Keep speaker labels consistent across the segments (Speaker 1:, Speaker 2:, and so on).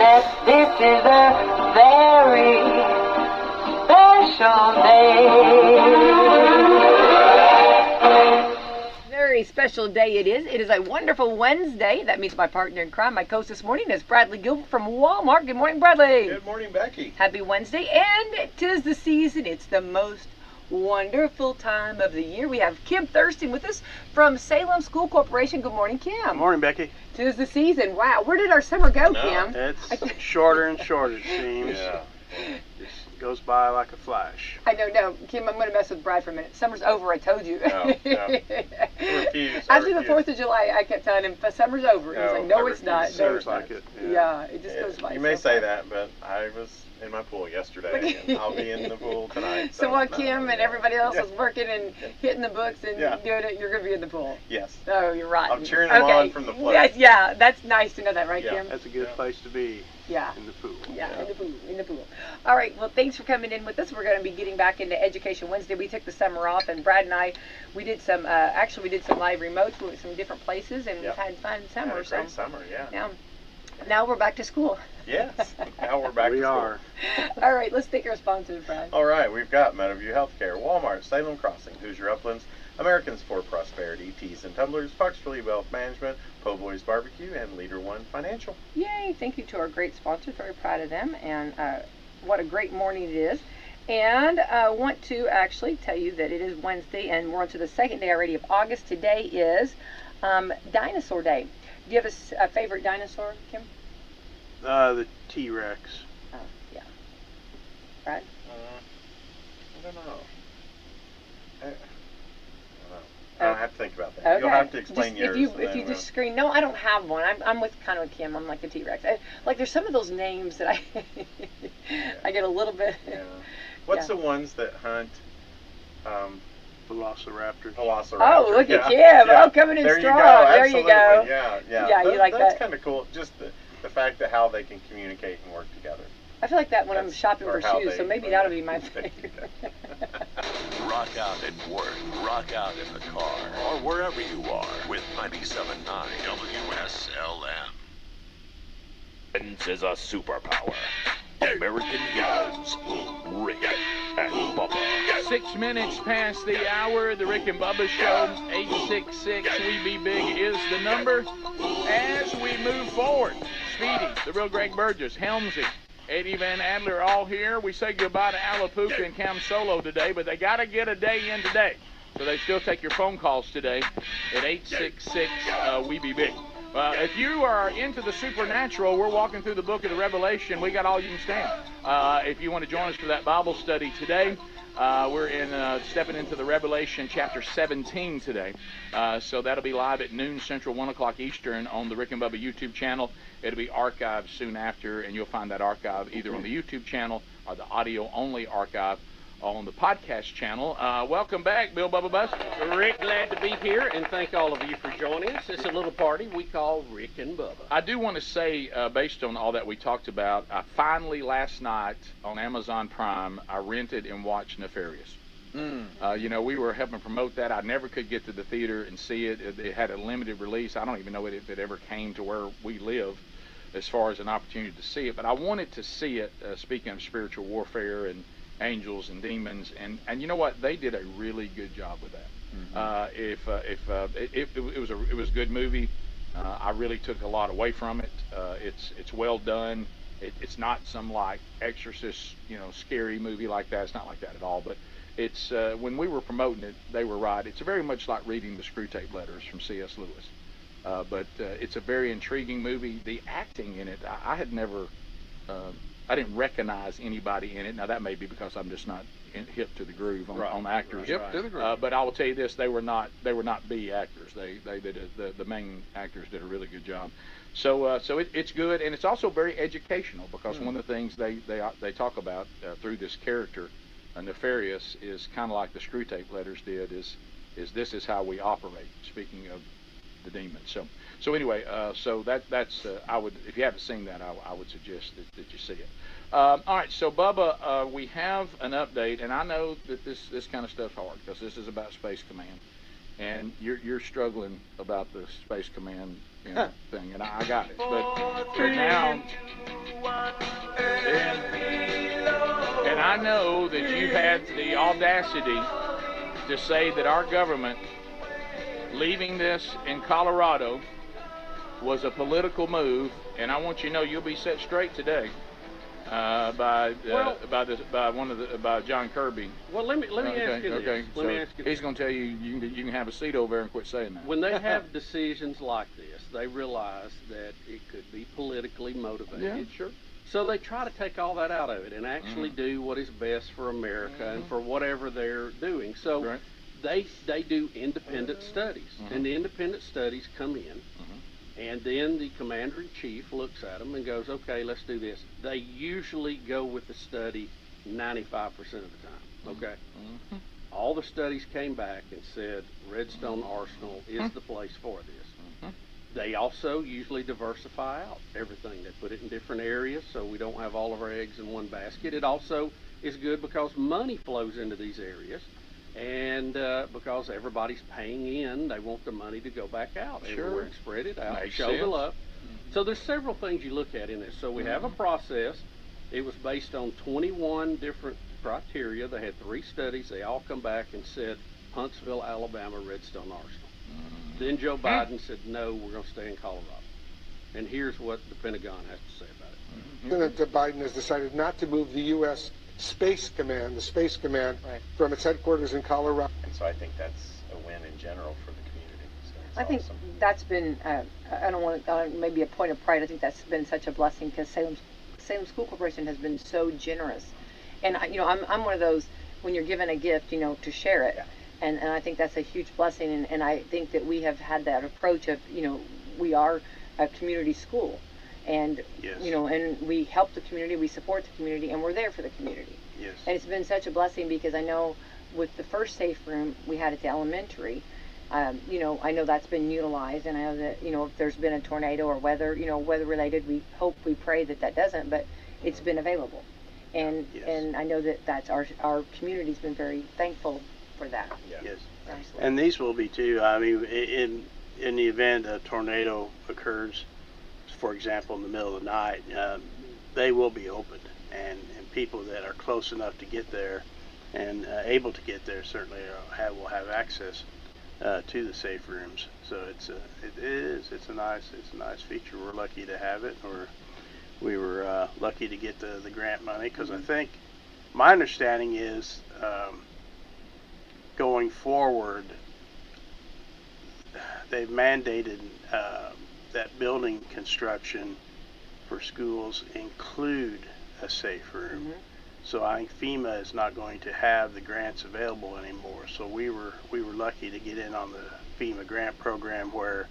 Speaker 1: that this is a very special day.
Speaker 2: Very special day it is. It is a wonderful Wednesday. That means my partner in crime, my co-host this morning, is Bradley Gilbert from Walmart. Good morning, Bradley.
Speaker 3: Good morning, Becky.
Speaker 2: Happy Wednesday, and 'tis the season. It's the most wonderful time of the year. We have Kim Thurston with us from Salem School Corporation. Good morning, Kim.
Speaker 4: Good morning, Becky.
Speaker 2: 'Tis the season. Wow, where did our summer go, Kim?
Speaker 4: It's shorter and shorter, it seems.
Speaker 3: Yeah.
Speaker 4: Just goes by like a flash.
Speaker 2: I know, no, Kim, I'm going to mess with Brad for a minute. Summer's over, I told you.
Speaker 3: No.
Speaker 2: After the 4th of July, I kept telling him, summer's over. He was like, no, it's not.
Speaker 4: Seems like it.
Speaker 2: Yeah, it just goes by.
Speaker 3: You may
Speaker 2: so
Speaker 3: say
Speaker 2: fast.
Speaker 3: that, but I was in my pool yesterday, and I'll be in the pool tonight.
Speaker 2: So while Kim and everybody else is working and hitting the books and
Speaker 3: Yeah.
Speaker 2: doing it, you're going to be in the pool.
Speaker 3: Yes.
Speaker 2: Oh, you're right.
Speaker 3: I'm cheering them on from the float.
Speaker 2: Yes, yeah, that's nice to know that, right,
Speaker 3: Yeah.
Speaker 2: Kim?
Speaker 4: That's a good place to be.
Speaker 2: Yeah.
Speaker 4: In the pool.
Speaker 2: Yeah, in the pool. All right, well, thanks for coming in with us. We're going to be getting back into Education Wednesday. We took the summer off, and Brad and I, we did some live remotes. We went to some different places, and we've had fun summer.
Speaker 3: Had a great summer, yeah.
Speaker 2: Now we're back to school.
Speaker 3: Yes, now we're back to school.
Speaker 4: We are.
Speaker 2: All right, let's take our sponsors, Brad.
Speaker 3: All right, we've got Meadowview Healthcare, Walmart, Salem Crossing, Hoosier Uplands, Americans for Prosperity, Teas and Tumblers, Foxville Wealth Management, Po' Boys Barbecue, and Leader One Financial.
Speaker 2: Yay, thank you to our great sponsors. Very proud of them, and what a great morning it is. And I want to actually tell you that it is Wednesday, and we're on to the second day already of August. Today is Dinosaur Day. Do you have a favorite dinosaur, Kim?
Speaker 4: The T-Rex.
Speaker 2: Oh, yeah. Brad?
Speaker 3: I don't know. I have to think about that.
Speaker 2: Okay.
Speaker 3: You'll have to explain
Speaker 2: just,
Speaker 3: yours.
Speaker 2: If you just screen, no, I don't have one. I'm with kind of Kim. I'm like a T-Rex. Like there's some of those names that I get a little bit.
Speaker 3: Yeah. What's the ones that hunt?
Speaker 4: Velociraptors.
Speaker 2: Oh, look at Kim.
Speaker 3: Yeah.
Speaker 2: Oh, coming in
Speaker 3: there
Speaker 2: strong.
Speaker 3: You go.
Speaker 2: There you go.
Speaker 3: Yeah.
Speaker 2: Yeah, you like that.
Speaker 3: That's kind of cool. Just the fact that how they can communicate and work together.
Speaker 2: I feel like that when I'm shopping for shoes, so maybe that'll be my favorite.
Speaker 5: Rock out at work, rock out in the car, or wherever you are with 97.9 WSLM. This is a superpower. American heroes, Rick and Bubba.
Speaker 6: 6 minutes past the hour, the Rick and Bubba Show, 866 We Be Big is the number. As we move forward, Speedy, the real Greg Burgess, Helmsy, Eddie Van Adler all here. We say goodbye to Alapuca and Cam Solo today, but they got to get a day in today. So they still take your phone calls today at 866 We Be Big. If you are into the supernatural, we're walking through the book of the Revelation. We got all you can stand. If you want to join us for that Bible study today, we're stepping into the Revelation chapter 17 today. So that'll be live at noon Central, 1 o'clock Eastern on the Rick and Bubba YouTube channel. It'll be archived soon after, and you'll find that archive either on the YouTube channel or the audio-only archive on the podcast channel. Welcome back, Bill Bubba Bus.
Speaker 7: Rick, glad to be here, and thank all of you for joining us. It's a little party we call Rick and Bubba.
Speaker 6: I do want to say, based on all that we talked about, I finally last night on Amazon Prime, I rented and watched Nefarious. We were helping promote that. I never could get to the theater and see it. It had a limited release. I don't even know if it ever came to where we live as far as an opportunity to see it. But I wanted to see it, speaking of spiritual warfare and angels and demons, and you know what? They did a really good job with that. It was a good movie. I really took a lot away from it. It's well done. It's not some like Exorcist, scary movie like that. It's not like that at all. But it's when we were promoting it, they were right. It's very much like reading the Screwtape Letters from C.S. Lewis. But it's a very intriguing movie. The acting in it, I had never. I didn't recognize anybody in it. Now that may be because I'm just not hip to the groove on actors.
Speaker 7: Hip to the groove.
Speaker 6: But I will tell you this: they were not B actors. They did the main actors did a really good job. So it's good, and it's also very educational because one of the things they talk about through this character, Nefarious, is kind of like the Screwtape Letters did. Is this is how we operate? Speaking of the demons. So anyway, that's I would, if you haven't seen that, I would suggest that you see it. All right, so Bubba, we have an update, and I know that this kind of stuff's hard because this is about Space Command, and you're struggling about the Space Command thing, and I got it. But now I know that you've had the audacity to say that our government leaving this in Colorado was a political move, and I want you to know you'll be set straight today by John Kirby.
Speaker 7: Well, let me ask you this.
Speaker 6: Okay.
Speaker 7: Let me ask you
Speaker 6: He's going to tell you you can have a seat over there and quit saying that.
Speaker 7: When they have decisions like this, they realize that it could be politically motivated.
Speaker 6: Yeah, sure.
Speaker 7: So they try to take all that out of it and actually do what is best for America and for whatever they're doing. So they do independent studies, and the independent studies come in, and then the commander-in-chief looks at them and goes, okay, let's do this. They usually go with the study 95% of the time, okay? All the studies came back and said Redstone Arsenal is the place for this. They also usually diversify out everything. They put it in different areas so we don't have all of our eggs in one basket. It also is good because money flows into these areas, and because everybody's paying in, they want the money to go back out everywhere and spread it out, show the love. So there's several things you look at in this. So we have a process. It was based on 21 different criteria. They had 3 studies. They all come back and said Huntsville, Alabama, Redstone Arsenal. Then Joe Biden said, no, we're going to stay in Colorado. And here's what the Pentagon has to say about it.
Speaker 8: President Biden has decided not to move the U.S. Space Command, from its headquarters in Colorado.
Speaker 3: And so I think that's a win in general for the community. So it's
Speaker 2: I think
Speaker 3: awesome.
Speaker 2: that's been, I don't want to, maybe a point of pride. I think that's been such a blessing because Salem School Corporation has been so generous. And, I'm one of those, when you're given a gift, to share it. And I think that's a huge blessing. And I think that we have had that approach of, we are a community school. And, and we help the community, we support the community, and we're there for the community.
Speaker 4: Yes.
Speaker 2: And it's been such a blessing because I know with the first safe room we had at the elementary, I know that's been utilized, and I know that, if there's been a tornado or weather, weather related, we hope, we pray that doesn't, but it's been available. And and I know that that's our community's been very thankful for that.
Speaker 4: Yes.
Speaker 2: Absolutely.
Speaker 4: And these will be too. I mean, in the event a tornado occurs, for example, in the middle of the night, they will be opened, and people that are close enough to get there and able to get there certainly will have access to the safe rooms. So it's a nice feature. We're lucky to have it, or we were lucky to get the grant money, because I think my understanding is going forward they've mandated that building construction for schools include a safe room. So I think FEMA is not going to have the grants available anymore. So we were lucky to get in on the FEMA grant program, where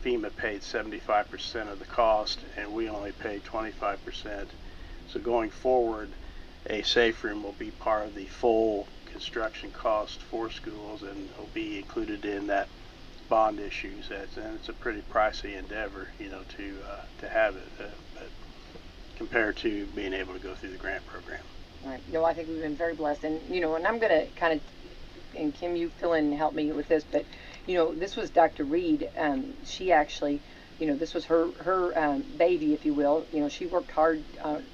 Speaker 4: FEMA paid 75% of the cost and we only paid 25%. So going forward, a safe room will be part of the full construction cost for schools and will be included in that bond issues. And it's a pretty pricey endeavor, to have it, but compared to being able to go through the grant program.
Speaker 2: Right. I think we've been very blessed, and and I'm going to kind of, and Kim, you fill in and help me with this, but this was Dr. Reed. She actually, this was her baby, if you will. She worked hard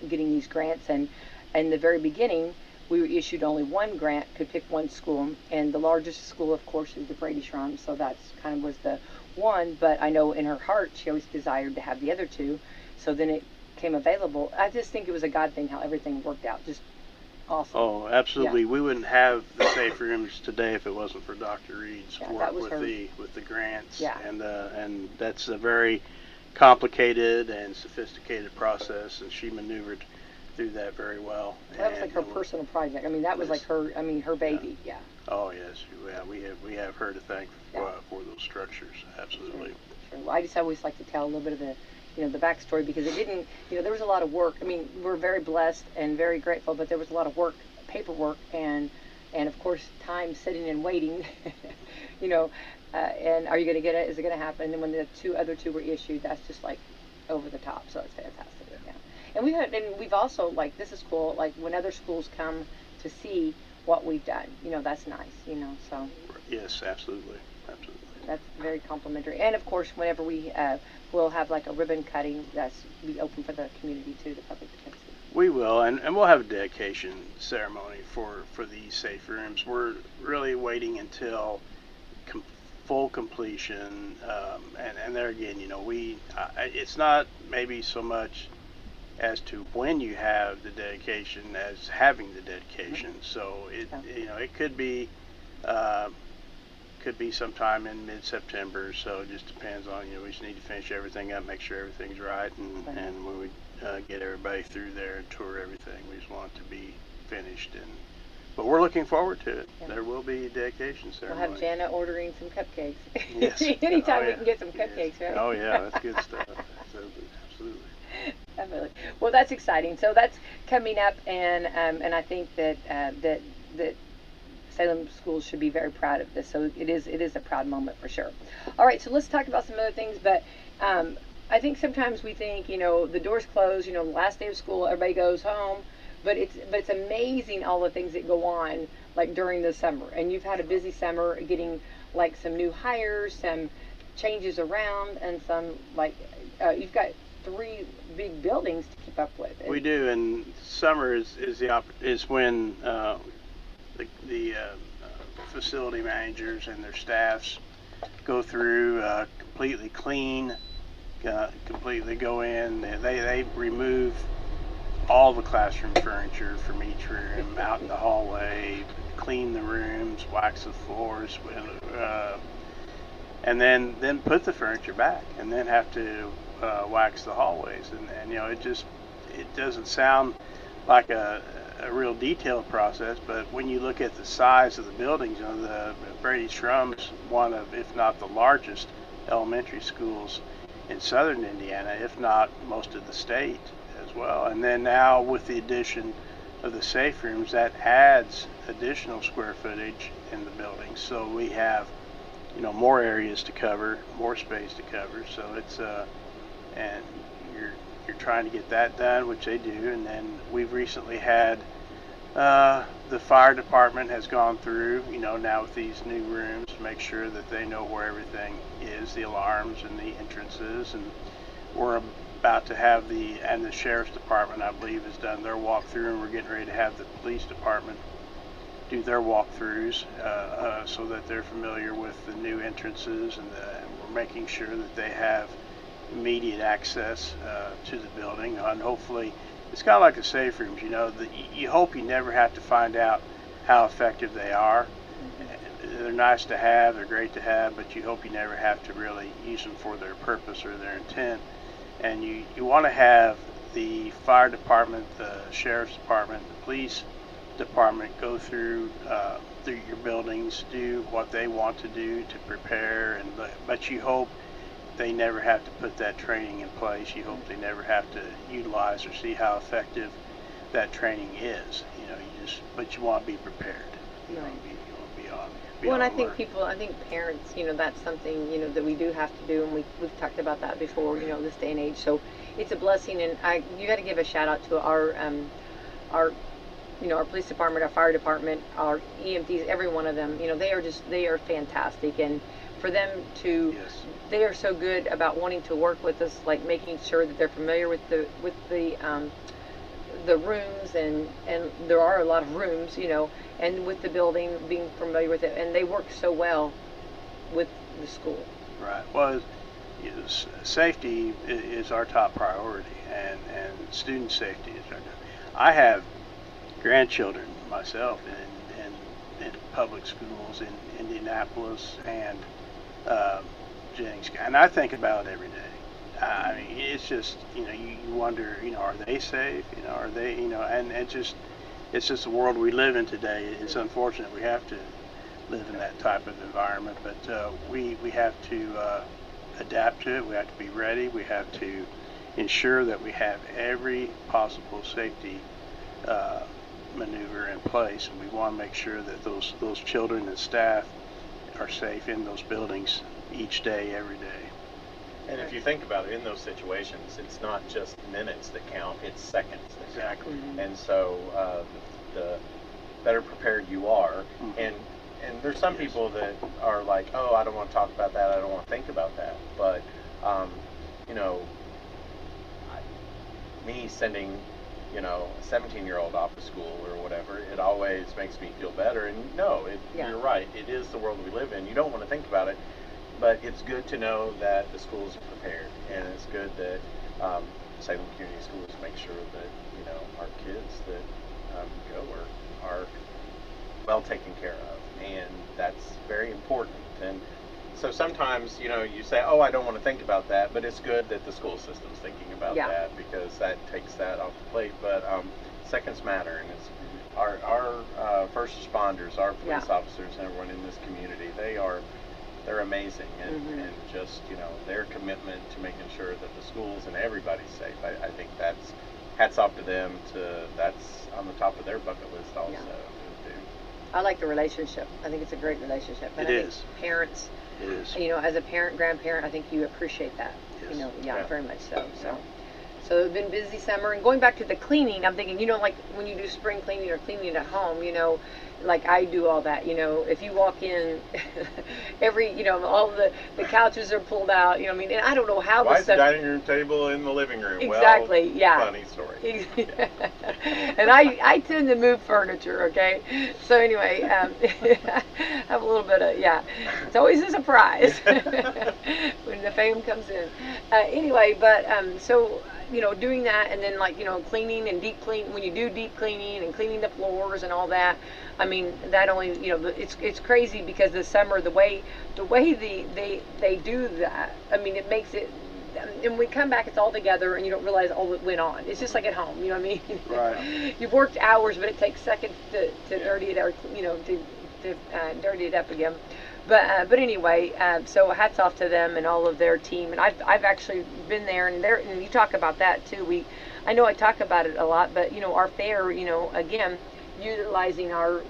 Speaker 2: getting these grants, and in the very beginning, we were issued only one grant, could pick one school, and the largest school, of course, is the Brady Shrine. So that's kind of was the one. But I know in her heart, she always desired to have the other two. So then it came available. I just think it was a God thing how everything worked out. Just awesome.
Speaker 4: Oh, absolutely. Yeah. We wouldn't have the safe rooms today if it wasn't for Dr. Reed's work with the grants.
Speaker 2: Yeah.
Speaker 4: And that's a very complicated and sophisticated process, and she maneuvered through that very well.
Speaker 2: That was like her personal project. I mean, that was like her. I mean, her baby. Yeah.
Speaker 4: Oh yes, yeah. We have her to thank for those structures. Absolutely.
Speaker 2: Sure. Well, I just always like to tell a little bit of the the backstory, because it didn't, there was a lot of work. I mean, we're very blessed and very grateful, but there was a lot of work, paperwork, and of course, time sitting and waiting, and are you going to get it? Is it going to happen? And when the other two were issued, that's just like over the top. So it's fantastic. Yeah. And we've also, like, this is cool, like when other schools come to see what we've done, that's nice, so.
Speaker 4: Yes, absolutely. Absolutely.
Speaker 2: That's very complimentary. And of course, whenever we we'll have like a ribbon cutting, that's be open for the community too, the public to come see.
Speaker 4: We will, and we'll have a dedication ceremony for these safe rooms. We're really waiting until full completion, and there again, it's not maybe so much as to when you have the dedication as having the dedication. So it could be sometime in mid-September. So it just depends on we just need to finish everything up, make sure everything's right, and when we get everybody through there and tour everything, we just want it to be finished. But we're looking forward to it. Yeah. There will be a dedication ceremony.
Speaker 2: We'll have Jana ordering some cupcakes.
Speaker 4: Yes.
Speaker 2: Anytime we can get some cupcakes, right?
Speaker 4: Oh yeah, that's good stuff. Absolutely.
Speaker 2: Definitely. Well, that's exciting. So that's coming up, and I think that Salem schools should be very proud of this. So it is a proud moment for sure. All right, so let's talk about some other things. But I think sometimes we think the doors close. The last day of school, everybody goes home. But it's amazing all the things that go on like during the summer. And you've had a busy summer getting like some new hires, some changes around, and some you've got 3 big buildings to keep up with.
Speaker 4: We do, and summer is when the facility managers and their staffs go through, completely clean, completely go in. They remove all the classroom furniture from each room out in the hallway, clean the rooms, wax the floors, and then put the furniture back, and then have to wax the hallways. And it doesn't sound like a real detailed process, but when you look at the size of the buildings, the Brady Shrum's one of, if not the largest elementary schools in southern Indiana, if not most of the state as well. And then now with the addition of the safe rooms, that adds additional square footage in the building. So we have, more areas to cover, more space to cover. So it's and you're trying to get that done, which they do. And then we've recently had the fire department has gone through, now with these new rooms, to make sure that they know where everything is, the alarms and the entrances, and we're about to have the sheriff's department, I believe, has done their walkthrough, and we're getting ready to have the police department do their walkthroughs so that they're familiar with the new entrances, and we're making sure that they have immediate access to the building. And hopefully, it's kind of like the safe rooms, you hope you never have to find out how effective they are. They're nice to have, they're great to have, but you hope you never have to really use them for their purpose or their intent. And you want to have the fire department, the sheriff's department, the police department go through your buildings, do what they want to do to prepare, but you hope they never have to put that training in place. You hope they never have to utilize or see how effective that training is. But you want to be prepared. You want to be on.
Speaker 2: Well, and I think parents, that's something, that we do have to do, and we've talked about that before, this day and age. So it's a blessing, and you got to give a shout out to our police department, our fire department, our EMTs, every one of them. They are fantastic, and for them to, they are so good about wanting to work with us, like making sure that they're familiar with the rooms, and there are a lot of rooms, and with the building, being familiar with it, and they work so well with the school.
Speaker 4: Right. Well, safety is our top priority, and student safety is our top. I have grandchildren myself in public schools in Indianapolis and Jennings, and I think about it every day. I mean, it's just, you wonder, are they safe? Are they, and it's just the world we live in today. It's unfortunate we have to live in that type of environment, but we have to adapt to it. We have to be ready. We have to ensure that we have every possible safety maneuver in place, and we want to make sure that those children and staff are safe in those buildings each day, every day.
Speaker 3: And if you think about it, in those situations, it's not just minutes that count, it's seconds that count.
Speaker 4: Exactly.
Speaker 3: And so the better prepared you are, and there's some people that are like, oh, I don't want to talk about that, I don't want to think about that. But, me sending, a 17-year-old off of school or whatever, it always makes me feel better. And no, you're right. It is the world we live in. You don't want to think about it, but it's good to know that the schools are prepared, and it's good that Salem Community Schools make sure that our kids that go are well taken care of, and that's very important. And so sometimes, you say, oh, I don't want to think about that, but it's good that the school system's thinking about that, because that takes that off the plate. But seconds matter, and it's our first responders, our police officers, and everyone in this community, they're amazing, and just, their commitment to making sure that the schools and everybody's safe. I think that's hats off to them. That's on the top of their bucket list also.
Speaker 2: I like the relationship. I think it's a great relationship. And I think parents,
Speaker 4: it is.
Speaker 2: As a parent, grandparent, I think you appreciate that.
Speaker 4: Yes.
Speaker 2: Very much so. So it's been a busy summer. And going back to the cleaning, I'm thinking, like when you do spring cleaning or cleaning at home, like I do all that, if you walk in, all the couches are pulled out, and I don't know how
Speaker 3: Why is the dining room table in the living room?
Speaker 2: Exactly,
Speaker 3: Funny story.
Speaker 2: And I tend to move furniture, okay? So anyway, I have a little bit of, it's always a surprise when the fam comes in. Anyway, but, so, doing that, and then cleaning and deep clean, when you do deep cleaning and cleaning the floors and all that, that only, it's crazy, because the summer, the way they do that, it makes it, and when we come back, it's all together, and you don't realize all that went on. It's just like at home, you know what I mean?
Speaker 4: Right.
Speaker 2: You've worked hours, but it takes seconds to dirty it, or to dirty it up again. But anyway, so hats off to them and all of their team. And I've actually been there, and you talk about that too. I know I talk about it a lot, but our fair, again, utilizing our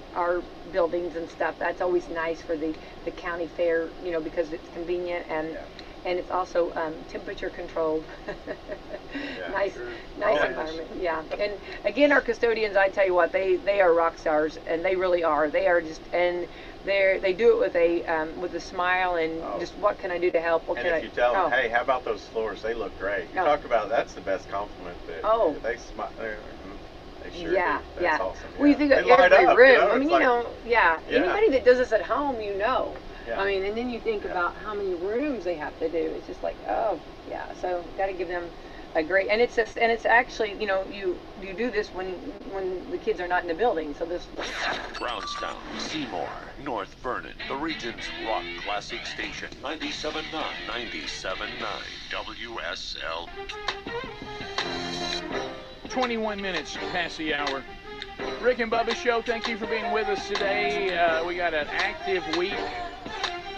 Speaker 2: buildings and stuff. That's always nice for the county fair, because it's convenient and it's also temperature controlled. Nice environment. Yeah. And again, our custodians, I tell you what, they are rock stars, and they really are. They are just, and they do it with a smile, and just, what can I do to help? What
Speaker 3: and
Speaker 2: can
Speaker 3: if you tell them, hey, how about those floors? They look great. You talk about, that's the best compliment. That they smile. They sure do. That's awesome.
Speaker 2: Well, you think of every room. Anybody that does this at home,
Speaker 3: Yeah.
Speaker 2: And then you think about how many rooms they have to do. It's just like, so got to give them a great, and it's actually, you do this when the kids are not in the building. So this
Speaker 5: Brownstown, Seymour, North Vernon, the region's rock classic station, 97.9, 97.9 WSL.
Speaker 6: 21 minutes past the hour. Rick and Bubba Show, thank you for being with us today. We got an active week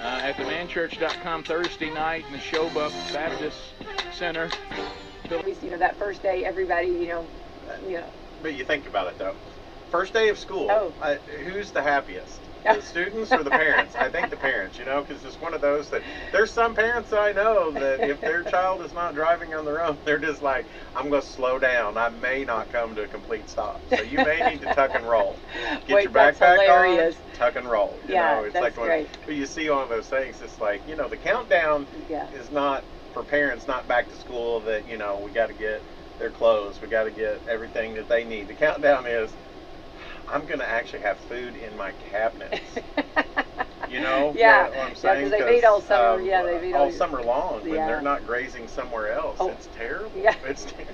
Speaker 6: at the manchurch.com Thursday night in the Showbuck Baptist Center.
Speaker 2: That first day, everybody,
Speaker 3: But you think about it, though. First day of school, who's the happiest? The students or the parents? I think the parents, because it's one of those that there's some parents that I know that if their child is not driving on their own, they're just like, I'm going to slow down. I may not come to a complete stop. So you may need to tuck and roll. Get your backpack on, tuck and roll. It's
Speaker 2: that's
Speaker 3: like
Speaker 2: great.
Speaker 3: When you see all of those things, it's like, the countdown is not for parents, not back to school that, we got to get their clothes, we got to get everything that they need. The countdown is, I'm going to actually have food in my cabinets. What I'm saying?
Speaker 2: Because they've ate all summer. They've ate
Speaker 3: all summer long when they're not grazing somewhere else. It's terrible. It's terrible.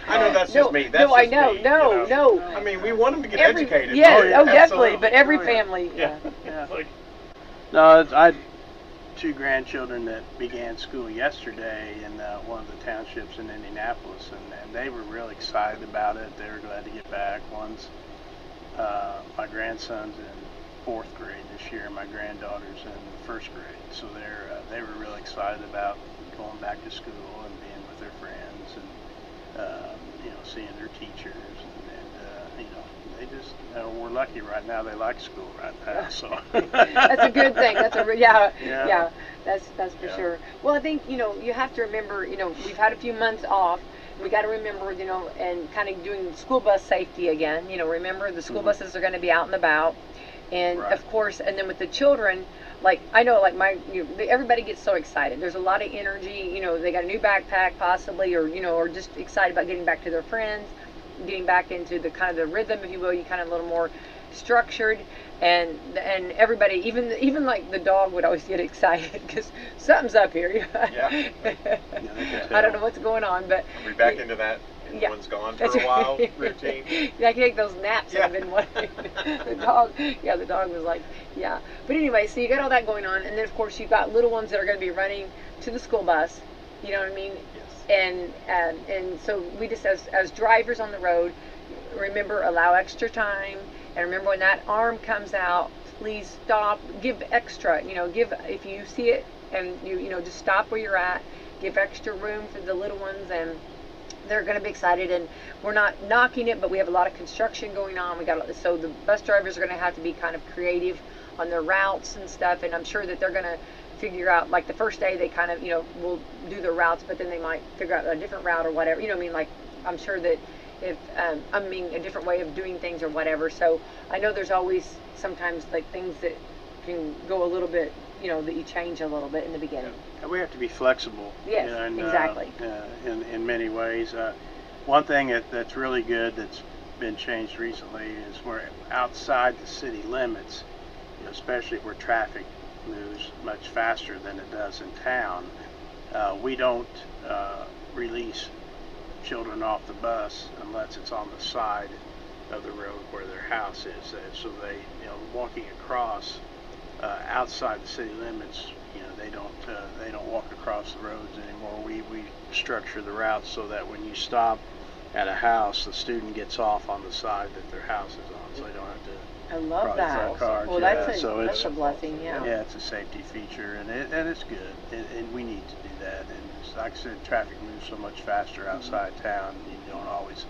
Speaker 3: I know that's just me. That's
Speaker 2: I know.
Speaker 3: Me,
Speaker 2: No.
Speaker 3: We want them to get educated.
Speaker 2: Definitely. But every family.
Speaker 4: No, I had 2 grandchildren that began school yesterday in one of the townships in Indianapolis, and they were really excited about it. They were glad to get back. One's my grandson's in 4th grade this year, and my granddaughter's in 1st grade. So they were really excited about going back to school and being with their friends and seeing their teachers, and they just we're lucky right now. They like school right now, so
Speaker 2: that's a good thing. That's that's for sure. Well, I think you have to remember. We've had a few months off. We got to remember, and kind of doing school bus safety again. Remember the school buses are going to be out and about, and of course, and then with the children, I know, everybody gets so excited. There's a lot of energy. They got a new backpack possibly, or just excited about getting back to their friends. getting back into the kind of the rhythm, if you will. You kind of a little more structured, and everybody, even like the dog would always get excited because something's up here.
Speaker 3: Yeah.
Speaker 2: I don't know what's going on, but
Speaker 3: Are we back into that?
Speaker 2: Yeah.
Speaker 3: One's gone for a while routine.
Speaker 2: Yeah, I can take those naps that I've been wanting. The dog was like, yeah. But anyway, so you got all that going on, and then of course you've got little ones that are going to be running to the school bus. You know what I mean?
Speaker 3: Yes.
Speaker 2: And so we just, as drivers on the road, remember, allow extra time, and remember when that arm comes out, please stop, give extra. You know, if you see it, and you know, just stop where you're at, give extra room for the little ones, and they're going to be excited. And we're not knocking it, but we have a lot of construction going on. So the bus drivers are going to have to be kind of creative on their routes and stuff, and I'm sure that they're going to figure out, like the first day they kind of, you know, will do their routes, but then they might figure out a different route or whatever, you know what I mean? Like, I'm sure that if a different way of doing things or whatever. So I know there's always sometimes like things that can go a little bit, you know, that you change a little bit in the beginning.
Speaker 4: And we have to be flexible.
Speaker 2: Yes,
Speaker 4: and,
Speaker 2: exactly.
Speaker 4: In many ways. One thing that's really good that's been changed recently is we're outside the city limits, you know, especially where traffic moves much faster than it does in town. We don't release children off the bus unless it's on the side of the road where their house is. So they, you know, walking across outside the city limits, you know, they don't walk across the roads anymore. We structure the routes so that when you stop at a house, the student gets off on the side that their house is on, so they don't have to.
Speaker 2: I love that.
Speaker 4: Cars.
Speaker 2: Well,
Speaker 4: Yeah,
Speaker 2: that's a blessing. Yeah.
Speaker 4: Yeah, it's a safety feature, and it's good, and we need to do that. And like I said, traffic moves so much faster outside town. You don't always,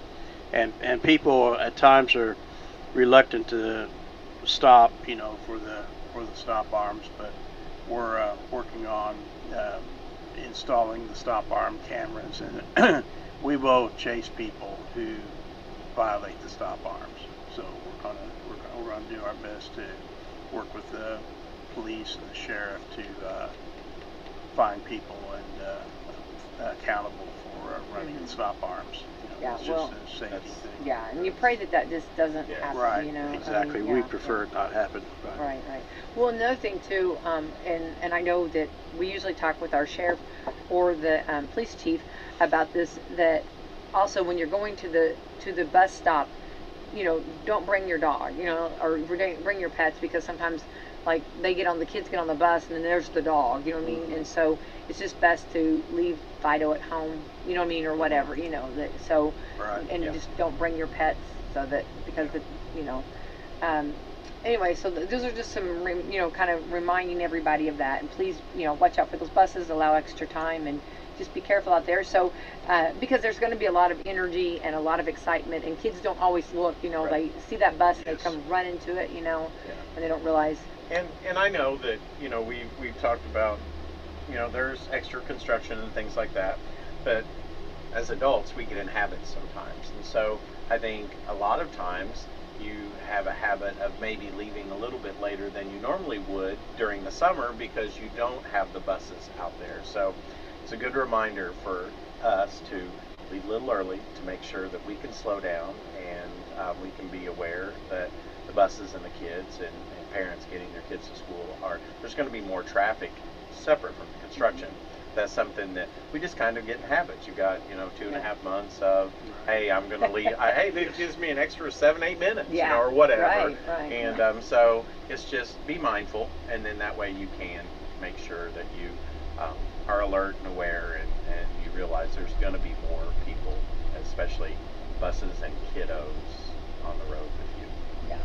Speaker 4: and people at times are reluctant to stop, you know, for the stop arms, but we're working on installing the stop arm cameras, and we will chase people who violate the stop arms. So we're gonna do our best to work with the police and the sheriff to find people and accountable for running the stop arms. You know,
Speaker 2: Yeah,
Speaker 4: it's
Speaker 2: well,
Speaker 4: just a safety thing.
Speaker 2: Yeah, and you pray that just doesn't happen.
Speaker 4: Right.
Speaker 2: You know.
Speaker 4: Exactly.
Speaker 2: I mean,
Speaker 4: We
Speaker 2: yeah.
Speaker 4: prefer it not happen.
Speaker 2: Right. Well, another thing too, and I know that we usually talk with our sheriff or the police chief about this. That also when you're going to the bus stop, you know, don't bring your dog, you know, or bring your pets, because sometimes like the kids get on the bus and then there's the dog, you know what I mean? And so it's just best to leave Fido at home, you know what I mean, or whatever, you know, that so
Speaker 4: Right.
Speaker 2: and just don't bring your pets, so that because you know. Anyway, so those are just some, you know, kind of reminding everybody of that. And please, you know, watch out for those buses, allow extra time, and just be careful out there. So, because there's going to be a lot of energy and a lot of excitement, and kids don't always look, you know,
Speaker 3: Right.
Speaker 2: they see that bus and
Speaker 3: Yes.
Speaker 2: they come run into it, you know,
Speaker 3: Yeah.
Speaker 2: and they don't realize.
Speaker 3: And I know that, you know, we've talked about, you know, there's extra construction and things like that, but as adults we get in habits sometimes, and so I think a lot of times you have a habit of maybe leaving a little bit later than you normally would during the summer because you don't have the buses out there. So it's a good reminder for us to leave a little early to make sure that we can slow down and we can be aware that the buses and the kids and parents getting their kids to school there's going to be more traffic separate from the construction. That's something that we just kind of get in habits. You got, you know, 2.5 months of, hey, I'm going to leave. Hey, it gives me an extra 7-8 minutes, you know, or whatever.
Speaker 2: Right.
Speaker 3: And so it's just be mindful, and then that way you can make sure that you are alert and aware, and you realize there's going to be more people, especially buses and kiddos, on the road with you.
Speaker 2: Yeah.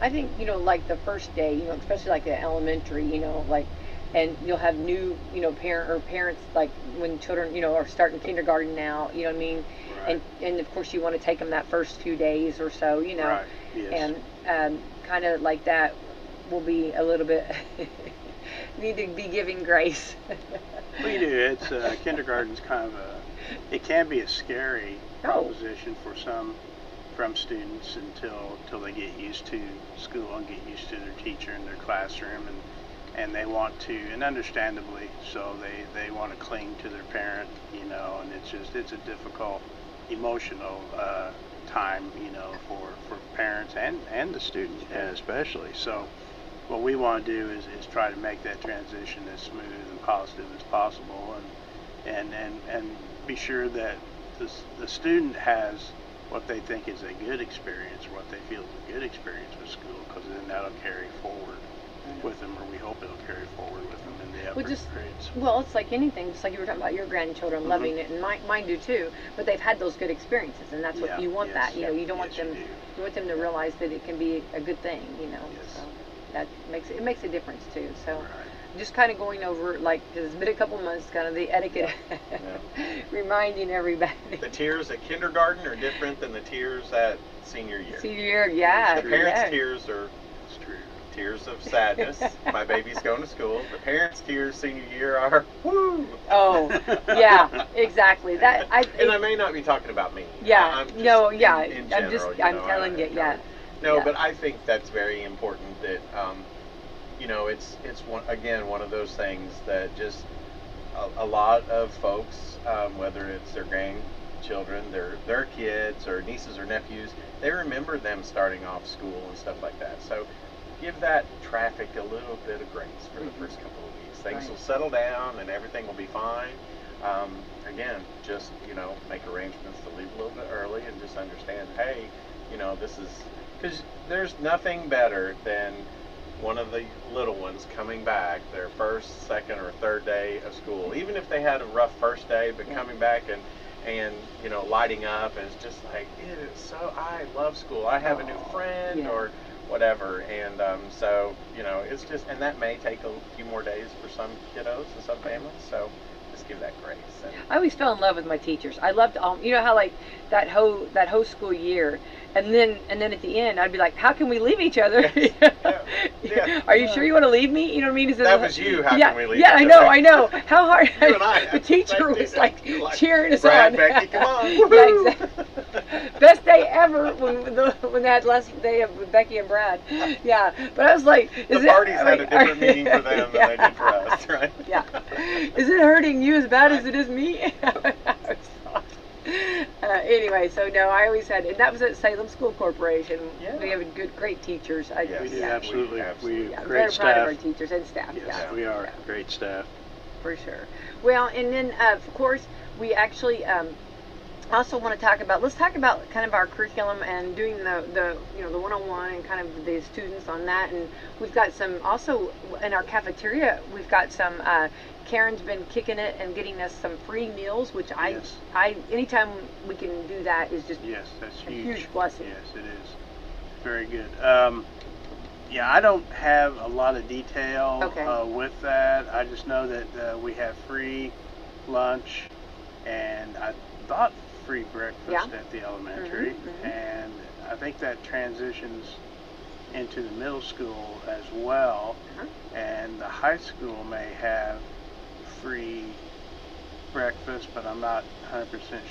Speaker 2: I think, you know, like the first day, you know, especially like the elementary, you know, like, and you'll have new, you know, parents, like when children, you know, are starting kindergarten now, you know what I mean?
Speaker 4: Right.
Speaker 2: And of course you want to take them that first few days or so, you know.
Speaker 4: Right. Yes.
Speaker 2: And kind of like that will be a little bit, need to be giving grace.
Speaker 4: We do. It's kindergarten's kind of it can be a scary proposition for some students until they get used to school and get used to their teacher and their classroom, and they want to, and understandably so, they want to cling to their parent, you know, and it's a difficult, emotional time, for parents and the students especially. So what we want to do is try to make that transition as smooth and positive as possible, and be sure that the student has what they think is a good experience, or what they feel is a good experience with school, because then that'll carry forward with them, or we hope it'll carry forward with them in the upper grades.
Speaker 2: Well, it's like anything, just like you were talking about your grandchildren loving it, and mine do too, but they've had those good experiences, and that's what you want. You don't want them, you want them to realize that it can be a good thing, so that makes a difference too. So just kind of going over, like, because it's been a couple months, kind of the etiquette, reminding everybody.
Speaker 3: The tears at kindergarten are different than the tears at senior year.
Speaker 2: Senior year,
Speaker 3: The parents' tears are tears of sadness. My baby's going to school. The parents' tears senior year are woo.
Speaker 2: Oh, yeah, exactly.
Speaker 3: And I may not be talking about me.
Speaker 2: Yeah.
Speaker 3: I'm just in general,
Speaker 2: I'm telling you. Yeah.
Speaker 3: No, but I think that's very important. That it's one of those things that just a lot of folks, whether it's their grandchildren, their kids, or nieces or nephews, they remember them starting off school and stuff like that. So give that traffic a little bit of grace for the first couple of weeks. Things will settle down and everything will be fine. Again, just make arrangements to leave a little bit early, and just understand, hey, this is, because there's nothing better than one of the little ones coming back their first, second, or third day of school, even if they had a rough first day, but coming back and lighting up, and it's just like, I love school. I have a new friend, or whatever, and so it's just, and that may take a few more days for some kiddos and some families, so just give that grace.
Speaker 2: I always fell in love with my teachers. I loved how, like, that whole school year, and then at the end I'd be like, how can we leave each other? Are you sure you want to leave me? You know what I mean?
Speaker 3: That was you. How can we leave each other?
Speaker 2: I know. How hard?
Speaker 3: You and I,
Speaker 2: the teacher was like cheering us
Speaker 3: Brad,
Speaker 2: on.
Speaker 3: Becky, come on.
Speaker 2: Yeah, exactly. Best day ever when they had last day of Becky and Brad. Yeah, but I was like,
Speaker 3: the parties had a different meaning for them than they did for us, right?
Speaker 2: Yeah. Is it hurting you as bad as it is me? Anyway, so no, I always had, and that was at Salem School Corporation. We have great teachers.
Speaker 4: We do, absolutely.
Speaker 2: I'm
Speaker 4: great
Speaker 2: very
Speaker 4: staff.
Speaker 2: proud of our teachers and staff.
Speaker 4: Yes, we are. Great staff.
Speaker 2: For sure. Well, and then of course we actually also want to let's talk about kind of our curriculum and doing the one-on-one and kind of the students on that. And we've got some also in our cafeteria. We've got some. Karen's been kicking it and getting us some free meals, which I anytime we can do that is just
Speaker 4: that's
Speaker 2: a huge blessing.
Speaker 4: Yes, it is. Very good. I don't have a lot of detail with that. I just know that we have free lunch, and I thought free breakfast at the elementary, and I think that transitions into the middle school as well, and the high school may have free breakfast, but I'm not 100%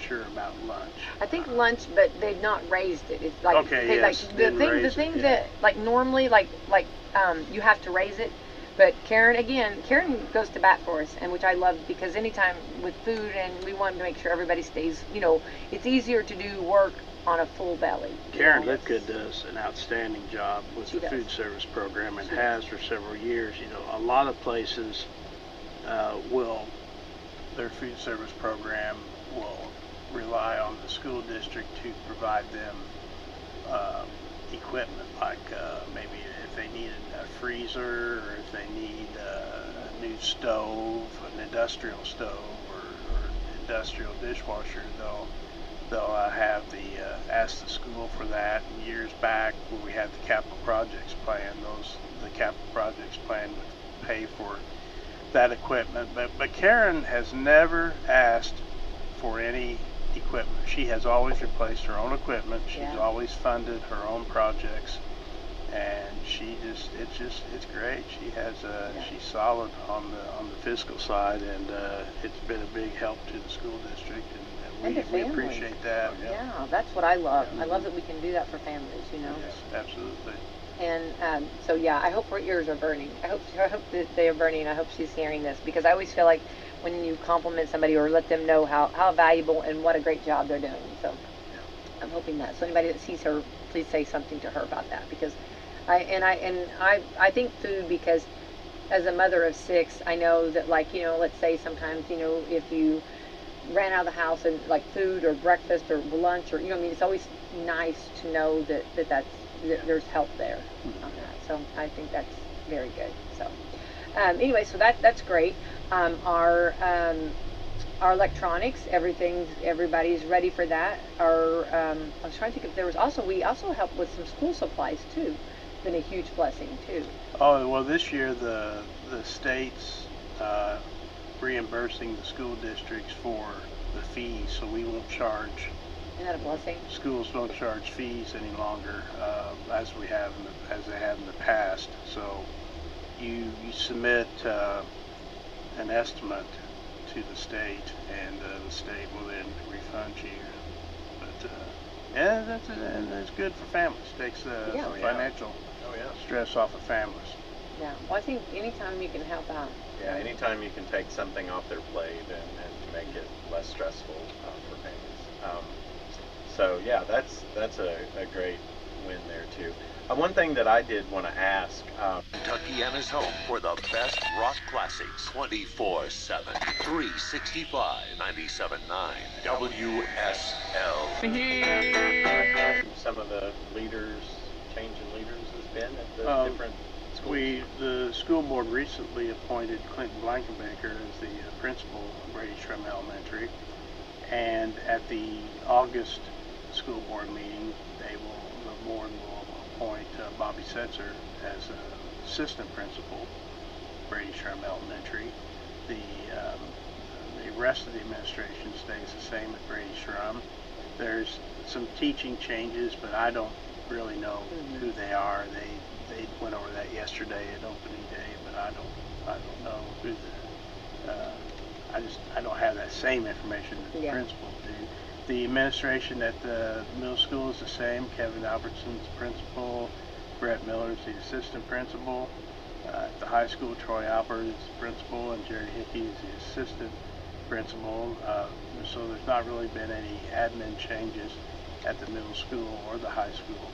Speaker 4: sure about lunch.
Speaker 2: I think lunch, but they've not raised it. It's like the thing that like normally like you have to raise it, but Karen goes to bat for us, and which I love, because anytime with food, and we want to make sure everybody stays, it's easier to do work on a full belly.
Speaker 4: Karen Lipka does an outstanding job with the food service program, and has for several years. A lot of places their food service program will rely on the school district to provide them equipment, like maybe if they need a freezer, or if they need a new stove, an industrial stove, or industrial dishwasher, they'll have ask the school for that. And years back, when we had the capital projects plan, the capital projects plan would pay for that equipment, but Karen has never asked for any equipment. She has always replaced her own equipment. She's always funded her own projects, and it's great. She has she's solid on the fiscal side, and it's been a big help to the school district, and we appreciate that.
Speaker 2: Yeah, that's what I love. I love that we can do that for families.
Speaker 4: Yes, absolutely.
Speaker 2: And so I hope her ears are burning. I hope that they are burning. I hope she's hearing this, because I always feel like when you compliment somebody or let them know how valuable and what a great job they're doing. So I'm hoping that. So anybody that sees her, please say something to her about that, because I think food, because as a mother of 6, I know that, like, you know, let's say sometimes, you know, if you ran out of the house and like food or breakfast or lunch, or, you know, I mean, it's always nice to know that there's help there on that. So I think that's very good. So anyway, so that's great. Our electronics, everybody's ready for that. I was trying to think if there was we also helped with some school supplies too. Been a huge blessing too.
Speaker 4: Oh, well, this year the state's reimbursing the school districts for the fees, so we won't charge.
Speaker 2: Isn't that a blessing?
Speaker 4: Schools don't charge fees any longer, as they have in the past. So you submit an estimate to the state, and the state will then refund you. But yeah, that's good for families. Takes financial stress off of families.
Speaker 2: Yeah. Well, I think anytime you can help out.
Speaker 3: Yeah, anytime you can take something off their plate and make it less stressful for families. So yeah, that's a great win there too. One thing that I did want to ask.
Speaker 5: Kentuckiana's home for the best rock classics 24/7, 365, 97.9 WSL.
Speaker 3: Some of the change in leaders has been at the different schools.
Speaker 4: The school board recently appointed Clinton Blankenbaker as the principal of Brady Shrum Elementary, and at the August school board meeting, the board will appoint Bobby Setzer as assistant principal, Brady Shrum Elementary. The rest of the administration stays the same at Brady Shrum. There's some teaching changes, but I don't really know who they are. They went over that yesterday at opening day, but I don't know who I don't have that same information that the principals do. The administration at the middle school is the same. Kevin Albertson's principal, Brett Miller's the assistant principal. At the high school, Troy Alpert is the principal, and Jerry Hickey is the assistant principal. So there's not really been any admin changes at the middle school or the high school.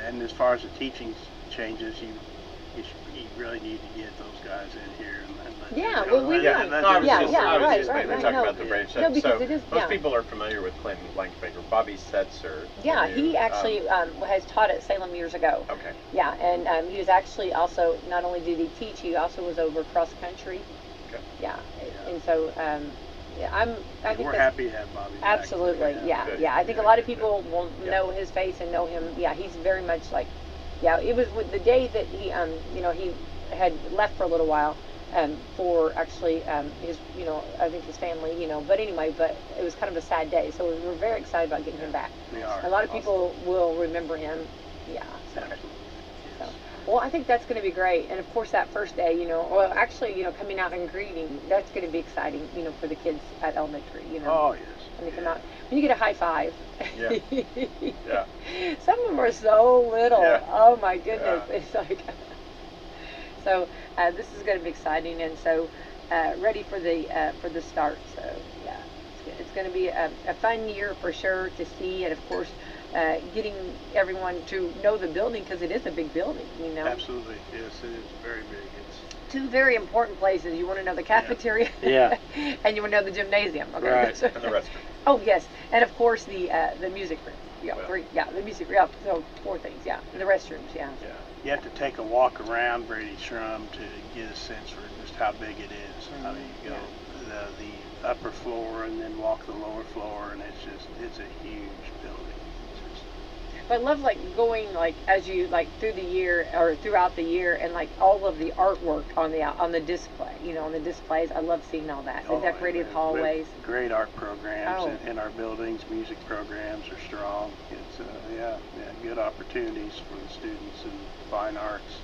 Speaker 4: And as far as the teaching changes, you really need to get those guys in here and let
Speaker 2: Yeah,
Speaker 4: them
Speaker 2: well, we
Speaker 3: I was
Speaker 2: right.
Speaker 3: talking about the Brady Shrum.
Speaker 2: No, because
Speaker 3: so
Speaker 2: it is,
Speaker 3: most people are familiar with Clinton Blankenbaker. Bobby Setzer.
Speaker 2: Yeah, he actually has taught at Salem years ago.
Speaker 3: Okay.
Speaker 2: Yeah, and he was actually also, not only did he teach, he also was over cross country.
Speaker 3: Okay.
Speaker 2: Yeah, and so I think
Speaker 4: we're
Speaker 2: that's
Speaker 4: happy to have Bobby back.
Speaker 2: absolutely. Yeah,
Speaker 3: Good.
Speaker 2: I think a lot of people will know his face and know him. Yeah, he's very much like, it was with the day that he he had left for a little while for actually his I think his family but anyway, but it was kind of a sad day, so we were very excited about getting him back.
Speaker 4: We are.
Speaker 2: A lot of people will remember him. Well, I think that's going to be great, and of course that first day, coming out and greeting, that's going to be exciting, for the kids at elementary,
Speaker 4: Oh yes.
Speaker 2: when they come out, when you get a high five.
Speaker 3: Yeah. Yeah.
Speaker 2: Some of them are so little.
Speaker 3: Yeah.
Speaker 2: Oh my goodness,
Speaker 3: Yeah.
Speaker 2: it's like. So this is going to be exciting, and so ready for the start. So yeah, it's going to be a fun year for sure to see, and of course. Getting everyone to know the building, because it is a big building,
Speaker 4: Absolutely, yes, it is very big. It's
Speaker 2: two very important places. You want to know the cafeteria, and you want to know the gymnasium. Okay,
Speaker 4: right,
Speaker 3: and the restroom.
Speaker 2: Oh yes, and of course the music room. The music room. So 4 things. Yeah, the restrooms. Yeah.
Speaker 4: You have to take a walk around Brady Shrum to get a sense for just how big it is. I mean, you go the upper floor and then walk the lower floor, and it's a huge building.
Speaker 2: But I love going as you through the year or throughout the year, and all of the artwork on the display, on the displays. I love seeing all that. The decorated hallways.
Speaker 4: Great art programs in our buildings. Music programs are strong. It's good opportunities for the students in fine arts.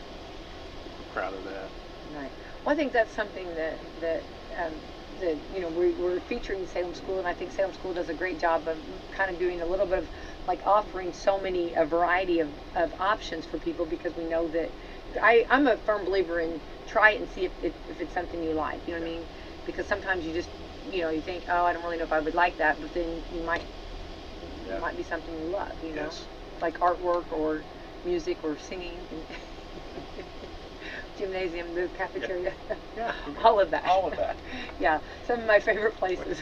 Speaker 4: We're proud of that.
Speaker 2: Right. Well, I think that's something that we're featuring Salem School, and I think Salem School does a great job of kind of doing a little bit of offering a variety of options for people, because we know that I'm a firm believer in try it and see if it's something you like. You know what I mean? Because sometimes you just, you know, you think, oh, I don't really know if I would like that, but then you might, it might be something you love, you know, like artwork or music or singing, gymnasium, the cafeteria, all of that.
Speaker 3: All of that.
Speaker 2: Yeah, some of my favorite places.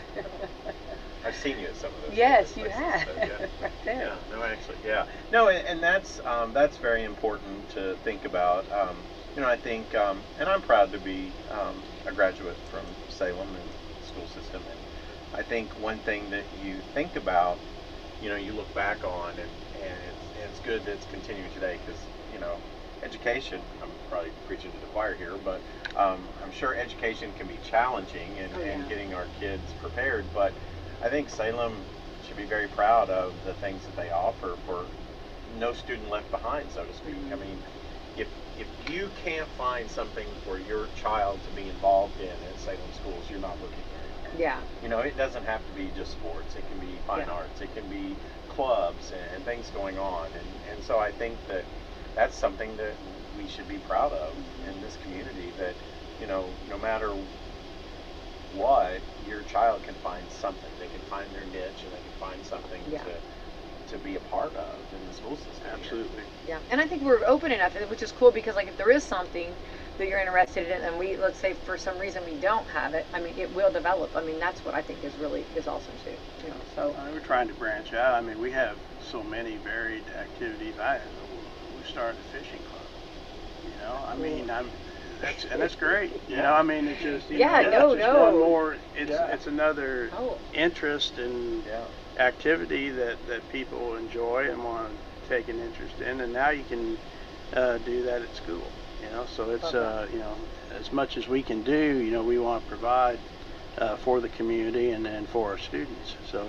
Speaker 3: I've seen you at some of those.
Speaker 2: Yes, you
Speaker 3: places,
Speaker 2: have.
Speaker 3: So, yeah.
Speaker 2: Right there.
Speaker 3: Yeah, no, actually, yeah. No, and that's very important to think about. You know, I think, and I'm proud to be a graduate from Salem and the school system. And I think one thing that you think about, you know, you look back on, and it's good that it's continuing today, because, you know, education, I'm probably preaching to the choir here, but I'm sure education can be challenging and getting our kids prepared, but I think Salem should be very proud of the things that they offer for no student left behind, so to speak. I mean, if you can't find something for your child to be involved in at Salem schools, you're not looking very hard.
Speaker 2: Yeah.
Speaker 3: You know, it doesn't have to be just sports. It can be fine arts. It can be clubs and things going on. And so I think that that's something that we should be proud of in this community, that, you know, no matter what, your child can find something. They can find their niche, and they can find something to be a part of in the school system.
Speaker 4: Absolutely.
Speaker 2: Yeah, and I think we're open enough, which is cool, because like if there is something that you're interested in, and let's say for some reason we don't have it, I mean, it will develop. I mean, that's what I think is awesome too. You know, so
Speaker 4: we're trying to branch out. I mean, we have so many varied activities. We started a fishing club. You know, I mean, that's great. You know, I mean, it's just one more. It's another interest and activity that people enjoy and want to take an interest in, and now you can do that at school. You know, so it's you know, as much as we can do, you know, we want to provide for the community and for our students. So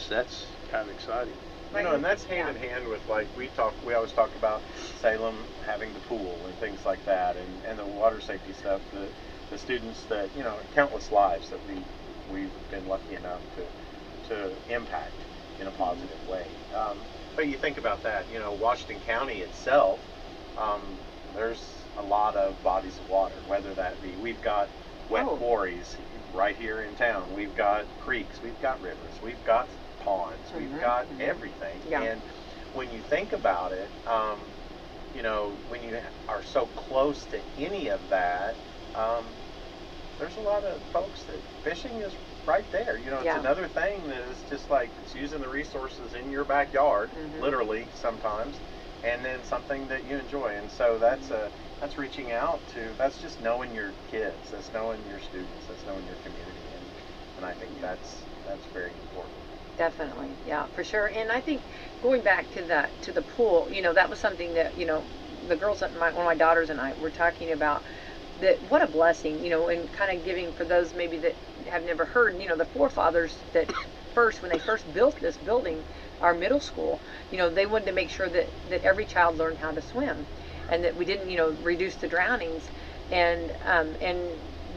Speaker 4: that's kind of exciting.
Speaker 3: You know, and that's hand in hand with, like, we always talk about Salem having the pool and things like that, and the water safety stuff, the students that, you know, countless lives that we've been lucky enough to impact in a positive way. But you think about that, you know, Washington County itself, there's a lot of bodies of water, whether that be, we've got wet quarries right here in town, we've got creeks, we've got rivers, we've got ponds, we've got everything. And when you think about it, you know, when you are so close to any of that, there's a lot of folks that fishing is right there. You know, it's another thing that is just like, it's using the resources in your backyard, literally sometimes, and then something that you enjoy. And so that's reaching out to, that's just knowing your kids, that's knowing your students, that's knowing your community, and I think that's very important.
Speaker 2: Definitely, yeah, for sure. And I think going back to the pool, you know, that was something that, you know, the girls, one of my daughters and I were talking about, that what a blessing, you know, and kind of giving for those maybe that have never heard, you know, the forefathers that when they first built this building, our middle school, you know, they wanted to make sure that every child learned how to swim, and that we didn't, you know, reduce the drownings, and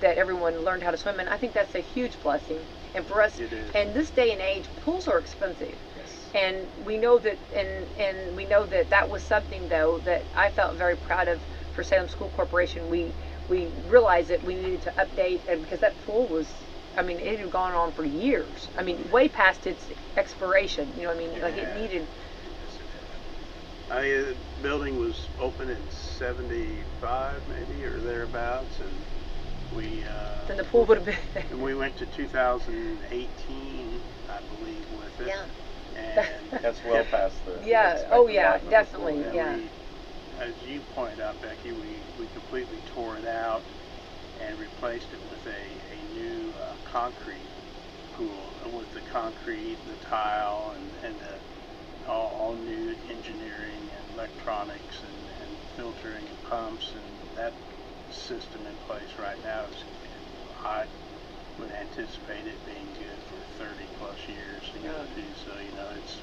Speaker 2: that everyone learned how to swim. And I think that's a huge blessing. And for us, in this day and age, pools are expensive. And we know that, and we know that was something, though, that I felt very proud of for Salem School Corporation. We realized that we needed to update, and because that pool was, I mean, it had gone on for years. I mean, way past its expiration. You know what I mean? Like, it needed.
Speaker 4: The building was open in '75, maybe, or thereabouts, and then
Speaker 2: the pool would have been.
Speaker 4: And we went to 2018, I believe, with it.
Speaker 2: Yeah.
Speaker 4: And
Speaker 3: that's well past the.
Speaker 2: Definitely.
Speaker 4: As you pointed out, Becky, we completely tore it out and replaced it with a new concrete pool, with the concrete, the tile, and all new engineering and electronics and filtering and pumps, and that system in place right now is, I would anticipate it being good for 30 plus years to go too. So, you know, it's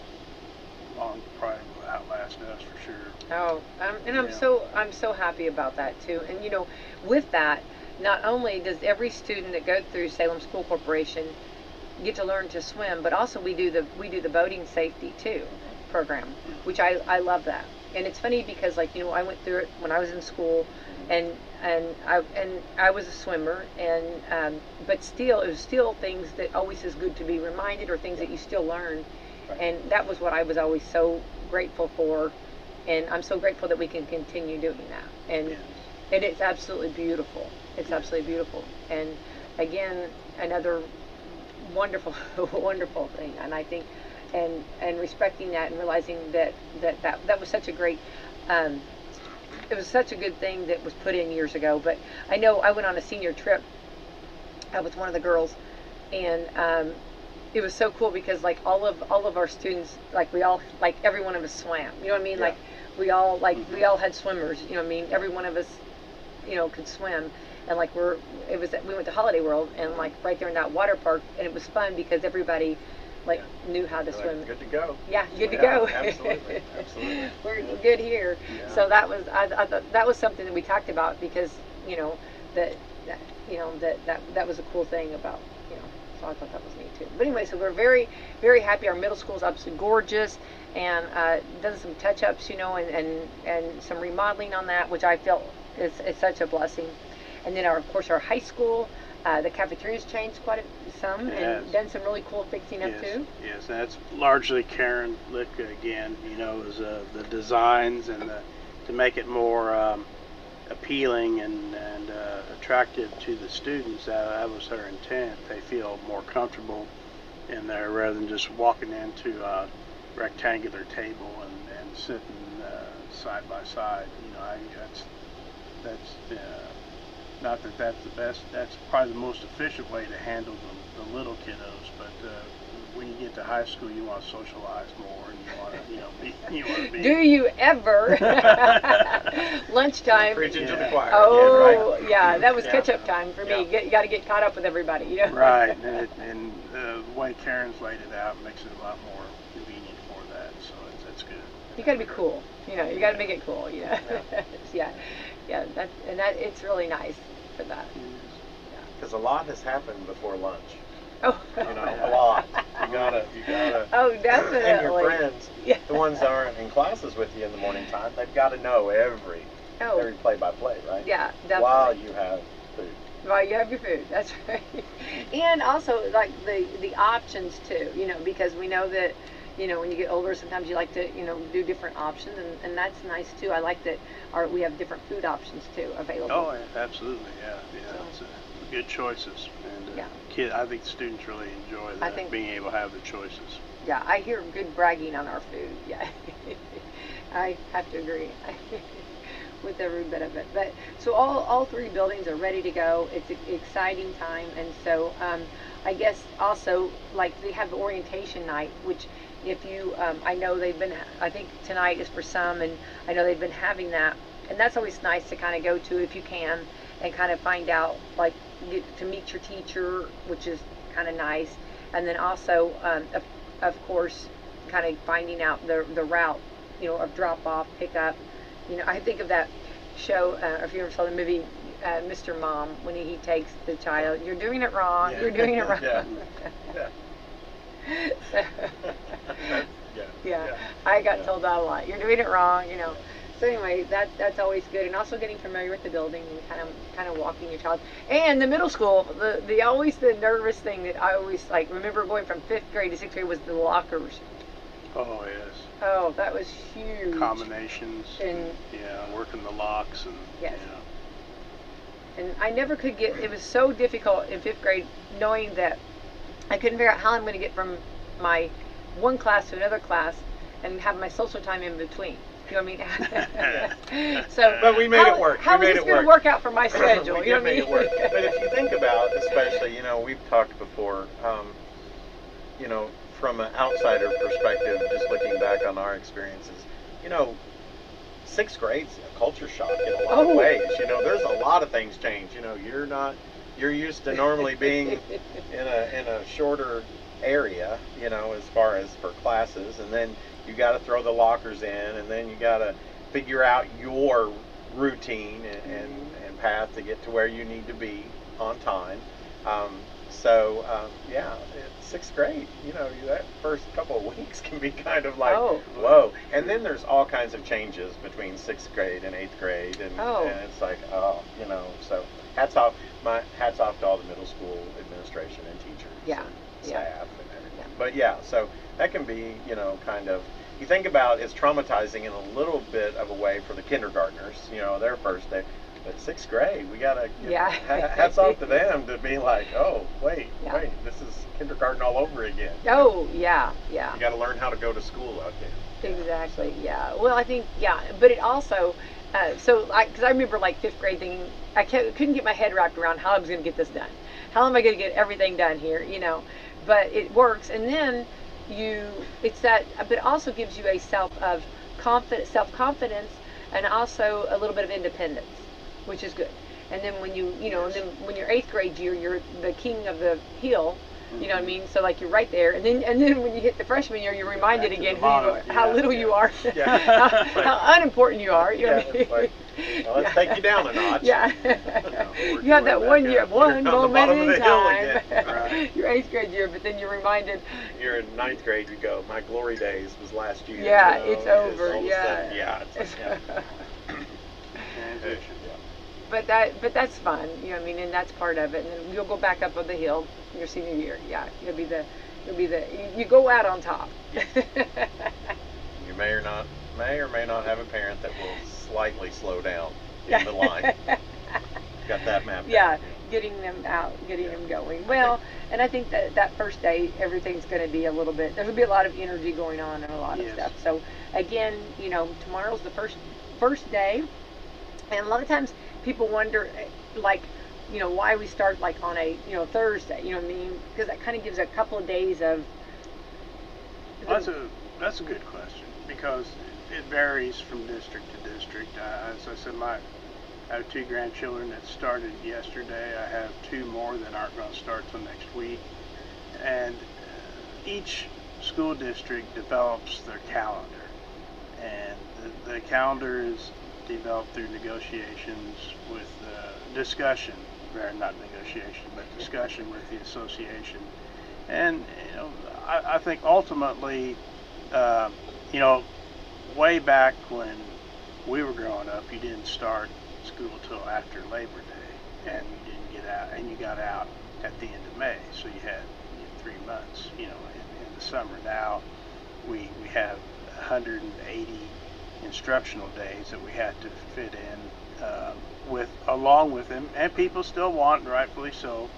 Speaker 4: probably will outlast us for sure.
Speaker 2: Oh, and I'm so happy about that too. And you know, with that, not only does every student that goes through Salem School Corporation get to learn to swim, but also we do the boating safety too program, which I love that. it's funny because, like, I went through it when I was in school, and I was a swimmer, and but still, it was still things that always is good to be reminded, or things that you still learn, and that was what I was always so grateful for, and I'm so grateful that we can continue doing that, and it's absolutely beautiful. It's absolutely beautiful, and again, another wonderful, wonderful thing, and I think, and respecting that and realizing that was such a great. It was such a good thing that was put in years ago. But I know I went on a senior trip with one of the girls, and it was so cool because, like, all of our students, like, we all, like, every one of us swam. You know what I mean? Like, we all had swimmers. You know what I mean? Every one of us, could swim. And, like, we went to Holiday World, and, like, right there in that water park, and it was fun because everybody, like, knew how to swim.
Speaker 3: Good to go.
Speaker 2: Yeah, good to go.
Speaker 3: Absolutely, absolutely.
Speaker 2: We're good here.
Speaker 3: Yeah.
Speaker 2: So that was, I thought that was something that we talked about because, that was a cool thing about, so I thought that was neat too. But anyway, so we're very, very happy. Our middle school is absolutely gorgeous, and done some touch-ups, and some remodeling on that, which I felt is such a blessing. And then, of course, our high school, the cafeteria's changed quite some, and done some really cool fixing up too.
Speaker 4: Yes, that's largely Karen Litka again. Is the designs and to make it more appealing and attractive to the students. That was her intent. They feel more comfortable in there rather than just walking into a rectangular table and sitting side by side. I think that's not that that's the best. That's probably the most efficient way to handle the little kiddos. But when you get to high school, you want to socialize more, and you want to be.
Speaker 2: Do you ever? Lunchtime.
Speaker 3: Preaching to the choir.
Speaker 2: Oh,
Speaker 3: again, right?
Speaker 2: yeah, that was catch-up time for me. You got to get caught up with everybody.
Speaker 4: Right, and the way Karen's laid it out makes it a lot more convenient for that. So that's good.
Speaker 2: You got to be cool. You got to make it cool. Yeah, it's really nice for that.
Speaker 3: Because a lot has happened before lunch.
Speaker 2: Oh.
Speaker 3: A lot. You gotta.
Speaker 2: Oh, definitely.
Speaker 3: And your friends, the ones that aren't in classes with you in the morning time, they've got to know every play-by-play, right?
Speaker 2: Yeah, definitely.
Speaker 3: While you have food.
Speaker 2: While you have your food, that's right. And also, like, the options too, because we know that, when you get older, sometimes you like to, do different options, and that's nice too. I like that we have different food options too available.
Speaker 4: Oh, absolutely, yeah. It's good choices, and I think students really enjoy that, being able to have the choices.
Speaker 2: Yeah, I hear good bragging on our food. Yeah, I have to agree with every bit of it. But so all three buildings are ready to go. It's an exciting time, and so I guess also, like, they have the orientation night, which, if you, I know they've been, I think tonight is for some, and I know they've been having that, and that's always nice to kind of go to if you can, and kind of find out, like, get to meet your teacher, which is kind of nice, and then also, of course, kind of finding out the route, of drop off, pick up. I think of that show, if you ever saw the movie Mr. Mom, when he takes the child, you're doing it wrong, you're doing it wrong. Yeah. I got told that a lot. You're doing it wrong, So anyway, that's always good, and also getting familiar with the building and kind of walking your child. And the middle school, the always the nervous thing that I always remember going from 5th grade to 6th grade was the lockers.
Speaker 4: Oh yes.
Speaker 2: Oh, that was huge.
Speaker 4: Combinations.
Speaker 2: And
Speaker 4: working the locks and.
Speaker 2: Yes. And I never could get. It was so difficult in 5th grade, knowing that I couldn't figure out how I'm going to get from my one class to another class and have my social time in between. You know what I mean? So,
Speaker 3: but we made it work.
Speaker 2: How is this going to work out for my schedule?
Speaker 3: We made it work. But if you think about, especially, we've talked before, from an outsider perspective, just looking back on our experiences, 6th grade's a culture shock in a lot of ways. There's a lot of things change. You're used to normally being in a shorter area, as far as for classes, and then you got to throw the lockers in, and then you got to figure out your routine and path to get to where you need to be on time. sixth grade, that first couple of weeks can be kind of like,
Speaker 2: Oh.
Speaker 3: whoa. And then there's all kinds of changes between sixth grade and eighth grade, and it's like, so hats off to all the middle school administration and teachers and staff and everything.
Speaker 2: Yeah.
Speaker 3: But yeah, so that can be, kind of, you think about it's traumatizing in a little bit of a way for the kindergartners, their first day. But sixth grade, we gotta hats off to them to be like, oh, wait, this is kindergarten all over again.
Speaker 2: Oh, yeah.
Speaker 3: You gotta learn how to go to school out there.
Speaker 2: Exactly, yeah. Well, I think, but it also, because I remember like fifth grade thinking, I couldn't get my head wrapped around how I was going to get this done. How am I going to get everything done here, But it works, and then but it also gives you a self-confidence, and also a little bit of independence, which is good. And then when when you're eighth grade year, you're the king of the hill. You know what I mean? So like you're right there, and then when you hit the freshman year, you're reminded again how little you are, how unimportant you are. You know what I mean?
Speaker 3: Like, well, let's take you down a notch.
Speaker 2: Yeah. You have that one year, one moment in time.
Speaker 3: Right.
Speaker 2: Your eighth grade year, but then you're reminded.
Speaker 3: You're in ninth grade. You go, my glory days was last year.
Speaker 2: Yeah, it's over.
Speaker 3: It's transition.
Speaker 2: But that's fun, and that's part of it. And then you'll go back up on the hill your senior year. Yeah, you go out on top.
Speaker 3: You may or may not have a parent that will slightly slow down in the line. Got that mapped out.
Speaker 2: Getting them out, getting them going. Well, and I think that first day, everything's going to be there's going to be a lot of energy going on and a lot of stuff. So again, tomorrow's the first day, and a lot of times people wonder, like, why we start like on a Thursday. You know what I mean? Because that kind of gives a couple of days of.
Speaker 4: That's a good question, because it varies from district to district. As I said, I have 2 grandchildren that started yesterday. I have 2 more that aren't going to start till next week, and each school district develops their calendar, and the calendar is developed through negotiations with discussion, not negotiation, but discussion with the association. And I think ultimately, way back when we were growing up, you didn't start school till after Labor Day, and you didn't get out, and you got out at the end of May, so you had 3 months, in the summer. Now we have 180 instructional days that we had to fit in along with them, and people still want, rightfully so,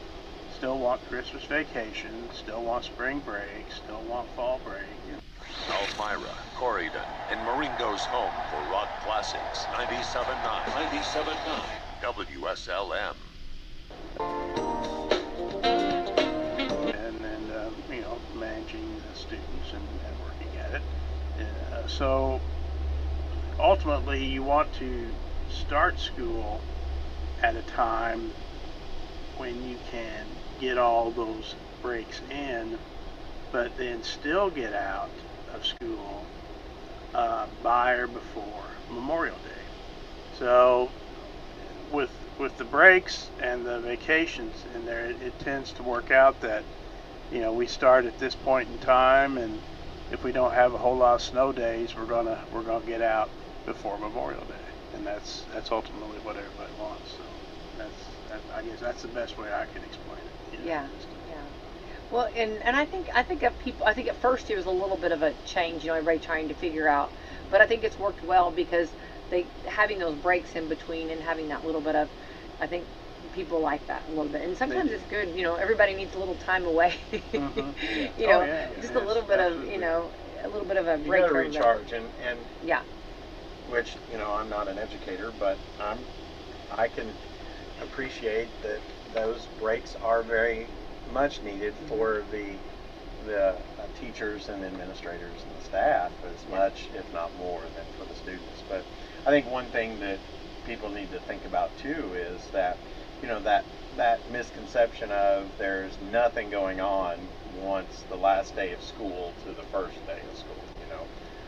Speaker 4: still want Christmas vacation, still want spring break, still want fall break.
Speaker 5: Elmira, Corydon, and Maringo's home for rock classics. 97.9 WSLM.
Speaker 4: And managing the students and working at it. So ultimately, you want to start school at a time when you can get all those breaks in, but then still get out of school by or before Memorial Day. So with the breaks and the vacations in there, it tends to work out that we start at this point in time, and if we don't have a whole lot of snow days, we're gonna get out before Memorial Day, and that's ultimately what everybody wants. So I guess that's the best way I can explain it.
Speaker 2: Yeah. Well, and I think at first it was a little bit of a change, everybody trying to figure out, but I think it's worked well because having those breaks in between and having that little bit of, I think people like that a little bit, and sometimes it's good, everybody needs a little time away,
Speaker 3: Mm-hmm.
Speaker 2: just a little bit of, a little bit of a break.
Speaker 3: You gotta recharge, and
Speaker 2: yeah.
Speaker 3: Which, I'm not an educator, but I can appreciate that those breaks are very much needed for the teachers and administrators and the staff as much, if not more, than for the students. But I think one thing that people need to think about too is that, that misconception of there's nothing going on once the last day of school to the first day of school.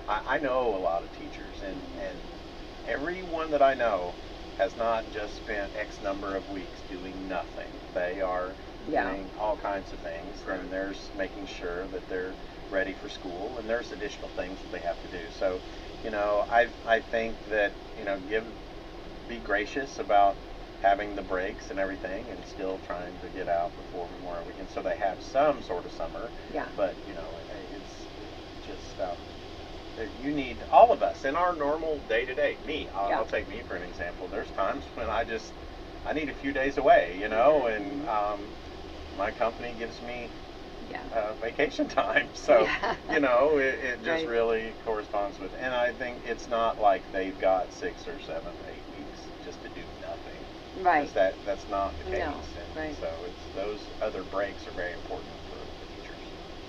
Speaker 3: I know a lot of teachers, and everyone that I know has not just spent X number of weeks doing nothing. They are doing all kinds of things. Then there's making sure that they're ready for school, and there's additional things that they have to do. So, you know, I think that, you know, be gracious about having the breaks and everything, and still trying to get out before Memorial Weekend, so they have some sort of summer.
Speaker 2: Yeah.
Speaker 3: But, you know, it's just you need all of us in our normal day-to-day. I'll take me for an example. There's times when I need a few days away, you know, and my company gives me vacation time, so you know, it just really corresponds with. And I think it's not like they've got 6 or 7 or 8 weeks just to do nothing.
Speaker 2: Right.
Speaker 3: That's not the case.
Speaker 2: No.
Speaker 3: And so it's those other breaks are very important for the teachers.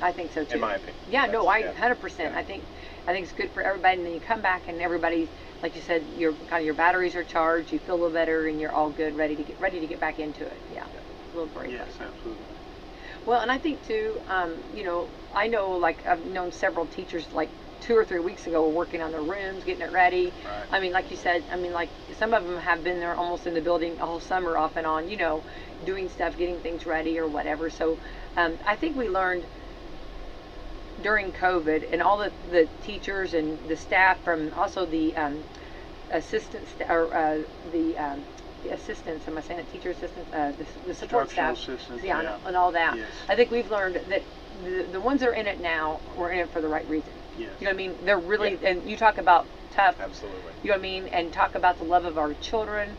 Speaker 2: I think so too.
Speaker 3: In my opinion.
Speaker 2: Yeah, no, 100%. Yeah. I think it's good for everybody, and then you come back and everybody, like you said, your batteries are charged, you feel a little better, and you're all good, ready to get back into it. Yeah. A little break.
Speaker 4: Yes, absolutely.
Speaker 2: Well, and I think too, you know, I know, like, I've known several teachers, like 2 or 3 weeks ago, were working on their rooms, getting it ready.
Speaker 3: Right.
Speaker 2: I mean, like you said, like some of them have been there almost in the building a whole summer off and on, you know, doing stuff, getting things ready or whatever. So I think we learned during COVID, and all the teachers and the staff, from also the assistants, or the assistants, am I saying it? Teacher assistants, the support staff, and all that.
Speaker 4: Yes.
Speaker 2: I think we've learned that the ones that are in it now were in it for the right reason.
Speaker 4: Yes.
Speaker 2: You know what I mean? They're really, and you talk about tough.
Speaker 3: Absolutely.
Speaker 2: You know what I mean? And talk about the love of our children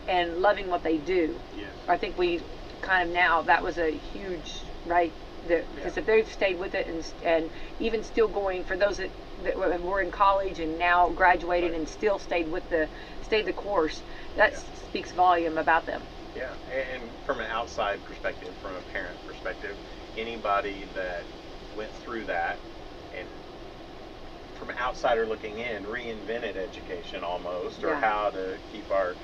Speaker 2: and loving what they do.
Speaker 4: Yes.
Speaker 2: I think we kind of now, that was a huge, right? Because if they've stayed with it and even still going, for those that were in college and now graduated and still stayed the course, that speaks volume about them.
Speaker 3: Yeah, and from an outside perspective, from a parent perspective, anybody that went through that and from an outsider looking in reinvented education almost, or how to keep our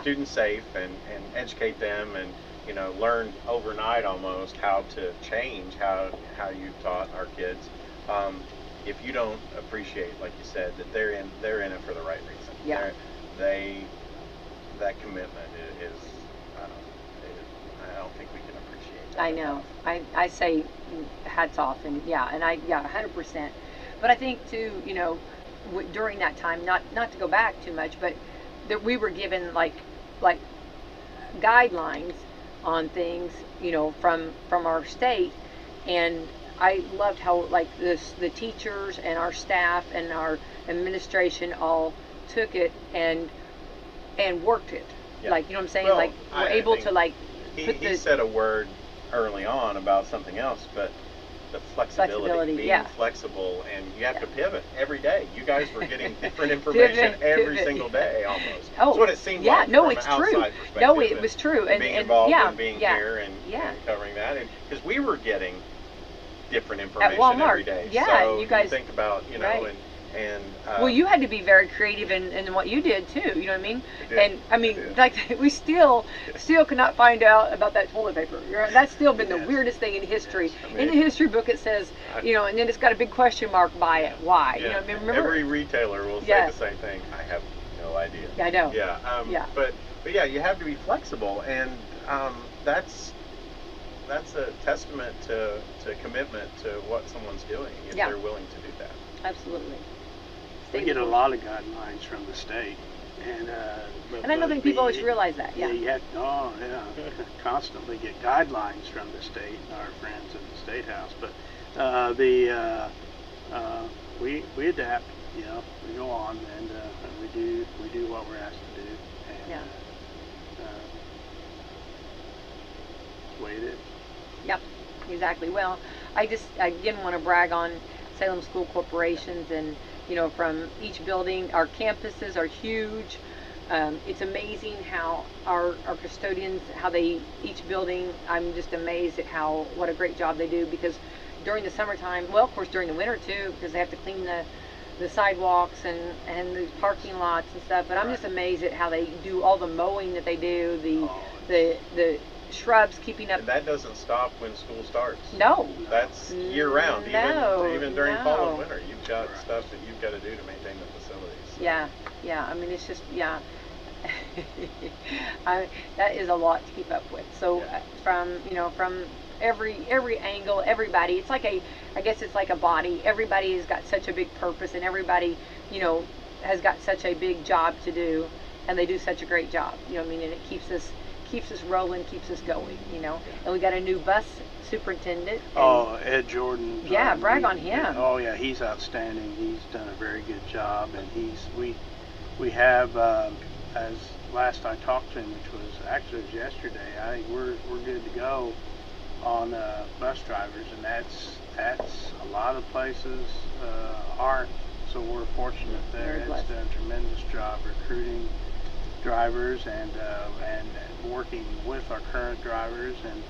Speaker 3: students safe and educate them, and you know, learn overnight almost how to change how you taught our kids. If you don't appreciate, like you said, that they're in it for the right reason.
Speaker 2: Yeah.
Speaker 3: That commitment is I don't think we can appreciate that.
Speaker 2: I know. I say hats off, and 100%. But I think too, you know, during that time, not to go back too much, but that we were given like guidelines on things, you know, from our state, and I loved how like the teachers and our staff and our administration all took it and worked it. Like, you know what I'm saying?
Speaker 3: Well,
Speaker 2: like we're able to like
Speaker 3: he said a word early on about something else, but the flexibility, being flexible, and you have to pivot every day. You guys were getting different information every single day almost.
Speaker 2: Oh,
Speaker 3: that's what it seemed like.
Speaker 2: No,
Speaker 3: from
Speaker 2: it's
Speaker 3: an
Speaker 2: true.
Speaker 3: outside perspective,
Speaker 2: No, it was true.
Speaker 3: And being involved and being here and covering that, and because we were getting different information every day. So
Speaker 2: you guys
Speaker 3: think about, you know, and
Speaker 2: well, you had to be very creative in what you did too. You know what I mean?
Speaker 3: Did.
Speaker 2: And like we still cannot find out about that toilet paper. That's still been the weirdest thing in history. In the history book, it says, you know, and then it's got a big question mark by it. Why? You know, I mean, remember?
Speaker 3: Every retailer will say the same thing. I have no idea.
Speaker 2: I know.
Speaker 3: Yeah. But yeah, you have to be flexible, and that's a testament to commitment to what someone's doing if they're willing to do that.
Speaker 2: Absolutely.
Speaker 4: We get a lot of guidelines from the state, and
Speaker 2: I don't think people always realize that. Yeah.
Speaker 4: You have constantly get guidelines from the state, our friends in the State House, but we adapt. You know, we go on, and we do what we're asked to do. And, that's the way it is.
Speaker 2: Yep, exactly. Well, I just again want to brag on Salem School Corporations, and you know, from each building, our campuses are huge. It's amazing how our custodians, each building, I'm just amazed at what a great job they do, because during the summertime, well, of course during the winter too, because they have to clean the sidewalks and the parking lots and stuff, but I'm just amazed at how they do all the mowing that they do, the shrubs, keeping up.
Speaker 3: And that doesn't stop when school starts.
Speaker 2: No.
Speaker 3: That's year round. Even during fall and winter, you've got stuff that you've got to do to maintain the facilities. So.
Speaker 2: Yeah. I mean, it's just That is a lot to keep up with. So from every angle, everybody, it's like I guess it's like a body. Everybody has got such a big purpose, and everybody, has got such a big job to do, and they do such a great job. And it keeps us rolling, keeps us going. And we got a new bus superintendent.
Speaker 4: Ed Jordan.
Speaker 2: Yeah, brag on him.
Speaker 4: Oh yeah, he's outstanding. He's done a very good job, and we have as last I talked to him, which was yesterday. I think we're good to go on bus drivers, and that's a lot of places aren't. So we're fortunate that Ed's done a tremendous job recruiting drivers and working with our current drivers, and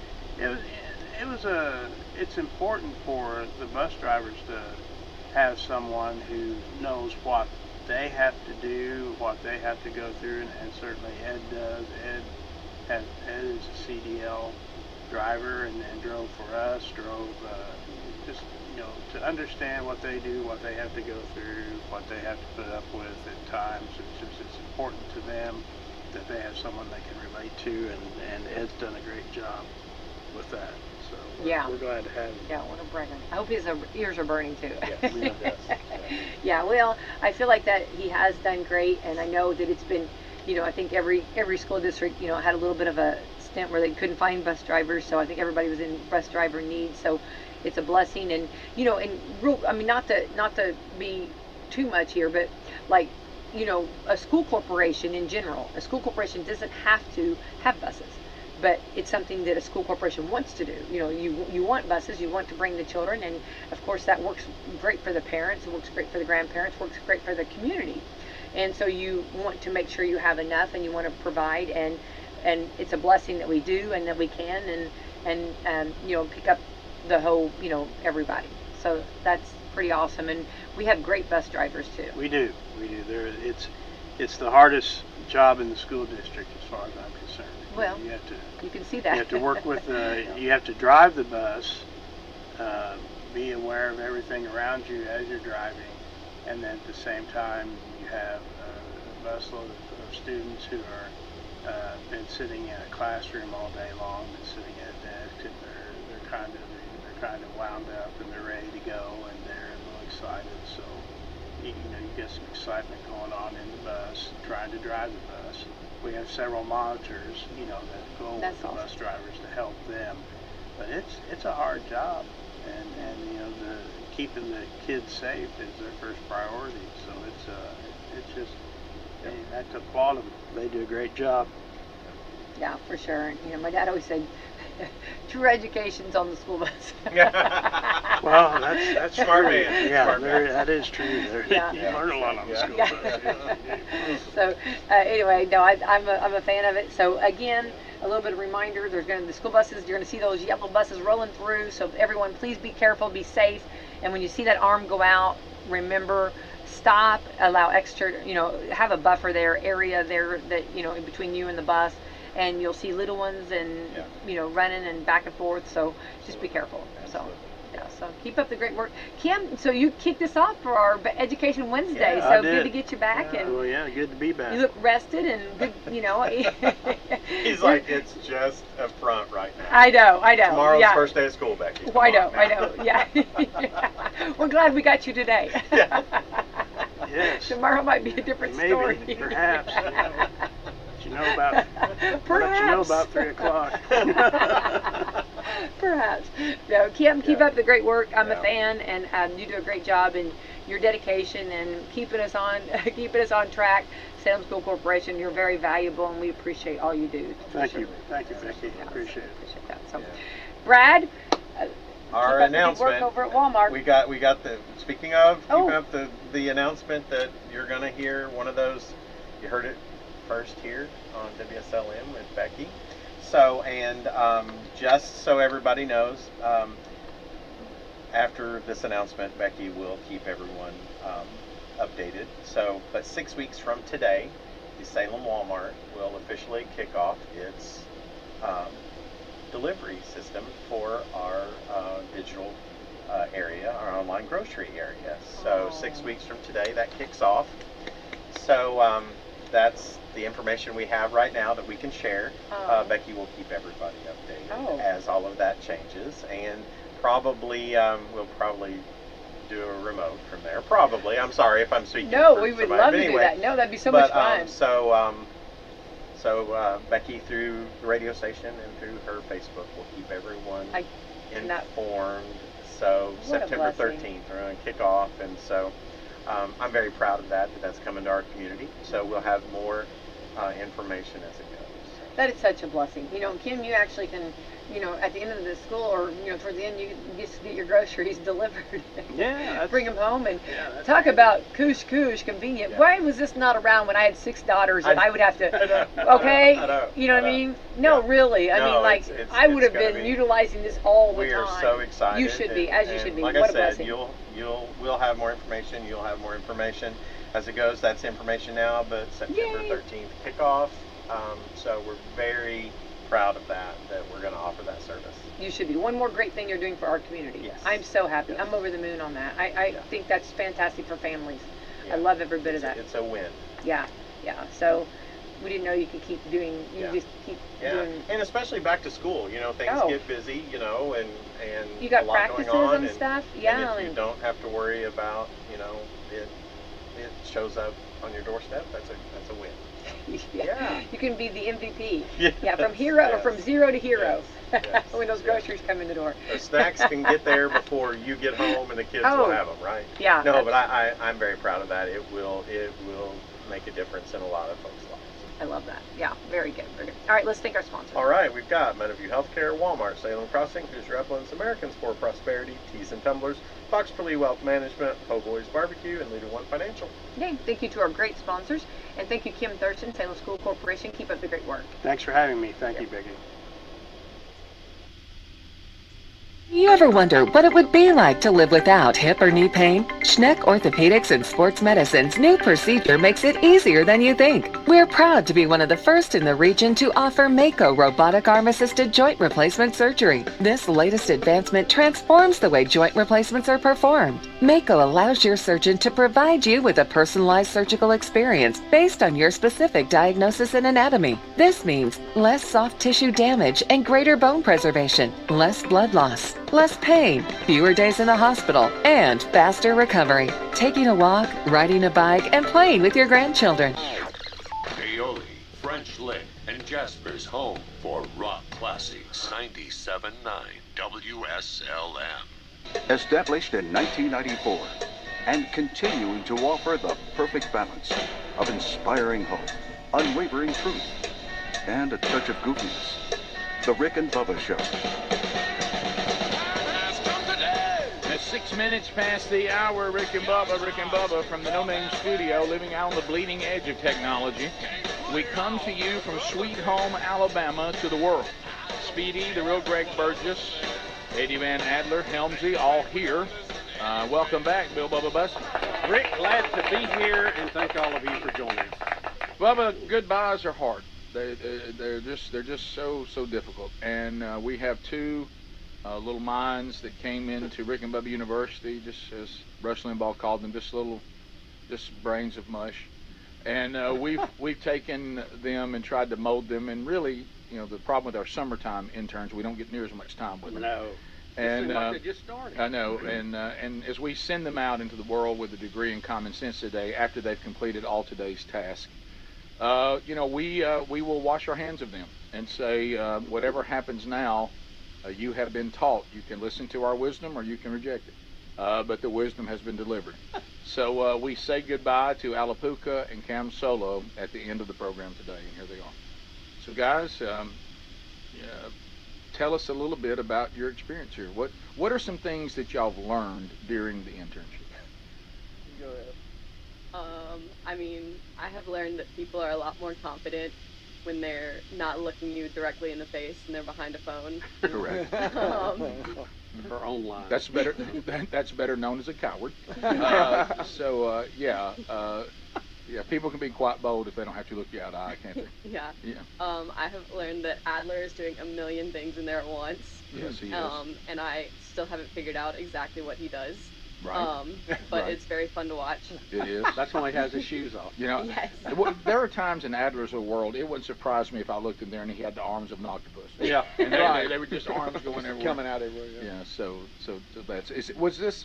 Speaker 4: it's important for the bus drivers to have someone who knows what they have to do, what they have to go through, and certainly Ed does. Ed is a CDL driver and drove for us, just to understand what they do, what they have to go through, what they have to put up with at times. It's important to them that they have someone they can relate to, and Ed's done a great job with that. So we're glad to have him.
Speaker 2: Yeah, what a bragger. I hope his ears are burning too.
Speaker 3: Yes.
Speaker 2: Yeah, well, I feel like that he has done great, and I know that it's been, I think every school district, had a little bit of a stint where they couldn't find bus drivers, so I think everybody was in bus driver need. So it's a blessing, and not to be too much here, but like, a school corporation in general, a school corporation doesn't have to have buses, but it's something that a school corporation wants to do. You want buses, you want to bring the children, and of course that works great for the parents, it works great for the grandparents, works great for the community, and so you want to make sure you have enough, and you want to provide, and it's a blessing that we do, and that we can, and pick up the whole, everybody. So that's pretty awesome, and we have great bus drivers too.
Speaker 4: We do. It's the hardest job in the school district as far as I'm concerned.
Speaker 2: Well, you can see that.
Speaker 4: You have to work with you have to drive the bus, be aware of everything around you as you're driving, and then at the same time you have a busload of students who are been sitting in a classroom all day long, and sitting at a desk, and they're kind of wound up, and they're ready to go, and they're a little excited. So you get some excitement going on in the bus, trying to drive the bus. We have several monitors, that go with the bus drivers to help them. But it's a hard job, and keeping the kids safe is their first priority. So it's just I have to applaud them. They do a great job.
Speaker 2: Yeah, for sure. My dad always said, true education's on the school bus.
Speaker 4: Well, that's
Speaker 3: smart man.
Speaker 4: Yeah,
Speaker 3: smart man.
Speaker 4: that is true. You learn a lot on the school bus.
Speaker 2: So anyway, no, I'm a fan of it. So again, a little bit of reminder: the school buses. You're going to see those yellow buses rolling through. So everyone, please be careful, be safe. And when you see that arm go out, remember, stop, allow extra. Have a buffer area there that in between you and the bus. And you'll see little ones and running and back and forth. So just be careful.
Speaker 3: Absolutely.
Speaker 2: So keep up the great work, Kim. So you kicked us off for our Education Wednesday.
Speaker 4: Yeah,
Speaker 2: so
Speaker 4: I did.
Speaker 2: Good to get you back. And
Speaker 4: well, yeah, good to be back.
Speaker 2: You look rested and good.
Speaker 3: He's like, it's just a front right now.
Speaker 2: I know.
Speaker 3: Tomorrow's first day of school, Becky.
Speaker 2: I know. Yeah. We're glad we got you today.
Speaker 4: Yes.
Speaker 2: Tomorrow might be a different story.
Speaker 4: Maybe, perhaps. About 3 o'clock.
Speaker 2: Perhaps. No, Kim, keep up the great work. I'm a fan, and you do a great job in your dedication and keeping us on track. Salem School Corporation, you're very valuable, and we appreciate all you do.
Speaker 4: Thank you, Becky. Appreciate
Speaker 2: that. So, Brad.
Speaker 3: Our announcement.
Speaker 2: Work over at Walmart.
Speaker 3: We got the. Speaking of keeping up the announcement that you're going to hear one of those. You heard it first here on WSLM with Becky. So, and just so everybody knows, after this announcement, Becky will keep everyone updated. So, but 6 weeks from today, the Salem Walmart will officially kick off its delivery system for our digital area, our online grocery area. So 6 weeks from today, that kicks off. So that's the information we have right now that we can share. Becky will keep everybody updated as all of that changes, and probably we'll probably do a remote from there. Probably. I'm sorry if I'm speaking.
Speaker 2: No,
Speaker 3: for
Speaker 2: we would
Speaker 3: somebody.
Speaker 2: love
Speaker 3: But
Speaker 2: to
Speaker 3: anyway,
Speaker 2: do that. No, that'd be so much fun.
Speaker 3: So Becky, through the radio station and through her Facebook, will keep everyone informed. So September 13th, we're going to kick off, and so I'm very proud of that that's coming to our community. So we'll have more information as it goes.
Speaker 2: That is such a blessing. You know, Kim, you actually can, you know, at the end of the school or, you know, towards the end, you just get your groceries delivered.
Speaker 4: Yeah.
Speaker 2: Bring them home and talk about koosh convenient. Yeah. Why was this not around when I had 6 daughters and I would have to, okay? I know. You know what I mean? No, really. I mean, like, I would have been utilizing this all the time.
Speaker 3: We are so excited.
Speaker 2: You should be, as you should be.
Speaker 3: Like
Speaker 2: What
Speaker 3: I
Speaker 2: a blessing.
Speaker 3: we'll have more information. You'll have more information as it goes. That's information now, but September 13th kickoff. So we're very proud of that we're going to offer that service.
Speaker 2: You should be. One more great thing you're doing for our community.
Speaker 3: Yes.
Speaker 2: I'm so happy.
Speaker 3: Yes.
Speaker 2: I'm over the moon on that. I think that's fantastic for families. I love every bit of that.
Speaker 3: It's a win.
Speaker 2: Yeah. So we didn't know you could keep doing, just keep doing.
Speaker 3: And especially back to school, you know, things get busy, you know, and
Speaker 2: you got
Speaker 3: a lot
Speaker 2: practices
Speaker 3: going on,
Speaker 2: and stuff. Yeah.
Speaker 3: And if you don't have to worry about, you know, it shows up on your doorstep, that's a win.
Speaker 2: You can be the MVP.
Speaker 3: Yes.
Speaker 2: From hero or from zero to hero.
Speaker 3: Yes.
Speaker 2: When those groceries come in the door.
Speaker 3: The snacks can get there before you get home, and the kids will have them, right?
Speaker 2: Yeah.
Speaker 3: No, but I'm very proud of that. It will make a difference in a lot of folks' lives.
Speaker 2: I love that. Yeah, very good. Very good. All right, let's thank our sponsors.
Speaker 3: All right, we've got Meadowview Healthcare, Walmart, Salem Crossing, Hoosier Uplands, Americans for Prosperity, Teas and Tumblers, Fox Lee Wealth Management, Po' Boys Barbecue, and Leader One Financial.
Speaker 2: Okay, thank you to our great sponsors, and thank you, Kim Thurston, Salem School Corporation. Keep up the great work.
Speaker 4: Thanks for having me. Thank you, Becky.
Speaker 9: You ever wonder what it would be like to live without hip or knee pain? Schneck Orthopedics and Sports Medicine's new procedure makes it easier than you think. We're proud to be one of the first in the region to offer Mako robotic arm-assisted joint replacement surgery. This latest advancement transforms the way joint replacements are performed. Mako allows your surgeon to provide you with a personalized surgical experience based on your specific diagnosis and anatomy. This means less soft tissue damage and greater bone preservation, less blood loss, less pain, fewer days in the hospital, and faster recovery. Taking a walk, riding a bike, and playing with your grandchildren.
Speaker 5: Paoli, French Lick, and Jasper's home for rock classics. 97.9 WSLM.
Speaker 10: Established in 1994 and continuing to offer the perfect balance of inspiring hope, unwavering truth, and a touch of goofiness. The Rick and Bubba Show.
Speaker 6: At 6 minutes past the hour, Rick and Bubba from the No Name Studio, living out on the bleeding edge of technology. We come to you from Sweet Home, Alabama, to the world. Speedy, the real Greg Burgess, Eddie Van Adler, Helmsy, all here. Welcome back, Bill Bubba Bussey.
Speaker 7: Rick, glad to be here, and thank all of you for joining us.
Speaker 6: Bubba, goodbyes are hard. They're just so difficult. And we have two little minds that came into Rick and Bubba University, just as Rush Limbaugh called them, just brains of mush. And we've taken them and tried to mold them. And really, you know, the problem with our summertime interns, we don't get near as much time with them.
Speaker 7: No.
Speaker 6: And
Speaker 7: like they just started.
Speaker 6: I know. And as we send them out into the world with a degree in common sense today, after they've completed all today's tasks, you know, we will wash our hands of them and say, whatever happens now, you have been taught. You can listen to our wisdom or you can reject it. But the wisdom has been delivered. So we say goodbye to Alapuka and Cam Solo at the end of the program today, and here they are. So guys, tell us a little bit about your experience here. What are some things that y'all have learned during the internship?
Speaker 7: Go ahead.
Speaker 11: I mean, I have learned that people are a lot more confident when they're not looking you directly in the face and they're behind a phone.
Speaker 6: Correct.
Speaker 7: Her own line.
Speaker 6: That's better. That's better known as a coward. Yeah, people can be quite bold if they don't have to look you out of the eye, can't they?
Speaker 11: Yeah.
Speaker 6: Yeah.
Speaker 11: I have learned that Adler is doing a million things in there at once.
Speaker 6: Yes, he is.
Speaker 11: And I still haven't figured out exactly what he does.
Speaker 6: Right.
Speaker 11: But
Speaker 6: Right.
Speaker 11: it's very fun to watch.
Speaker 6: It is.
Speaker 7: That's why he has his shoes off.
Speaker 6: You know,
Speaker 11: Yes.
Speaker 6: there are times in Adler's world, it wouldn't surprise me if I looked in there and he had the arms of an octopus.
Speaker 7: Yeah.
Speaker 6: And
Speaker 7: Right.
Speaker 6: they were just arms going everywhere.
Speaker 12: Coming out everywhere.
Speaker 6: Yeah, so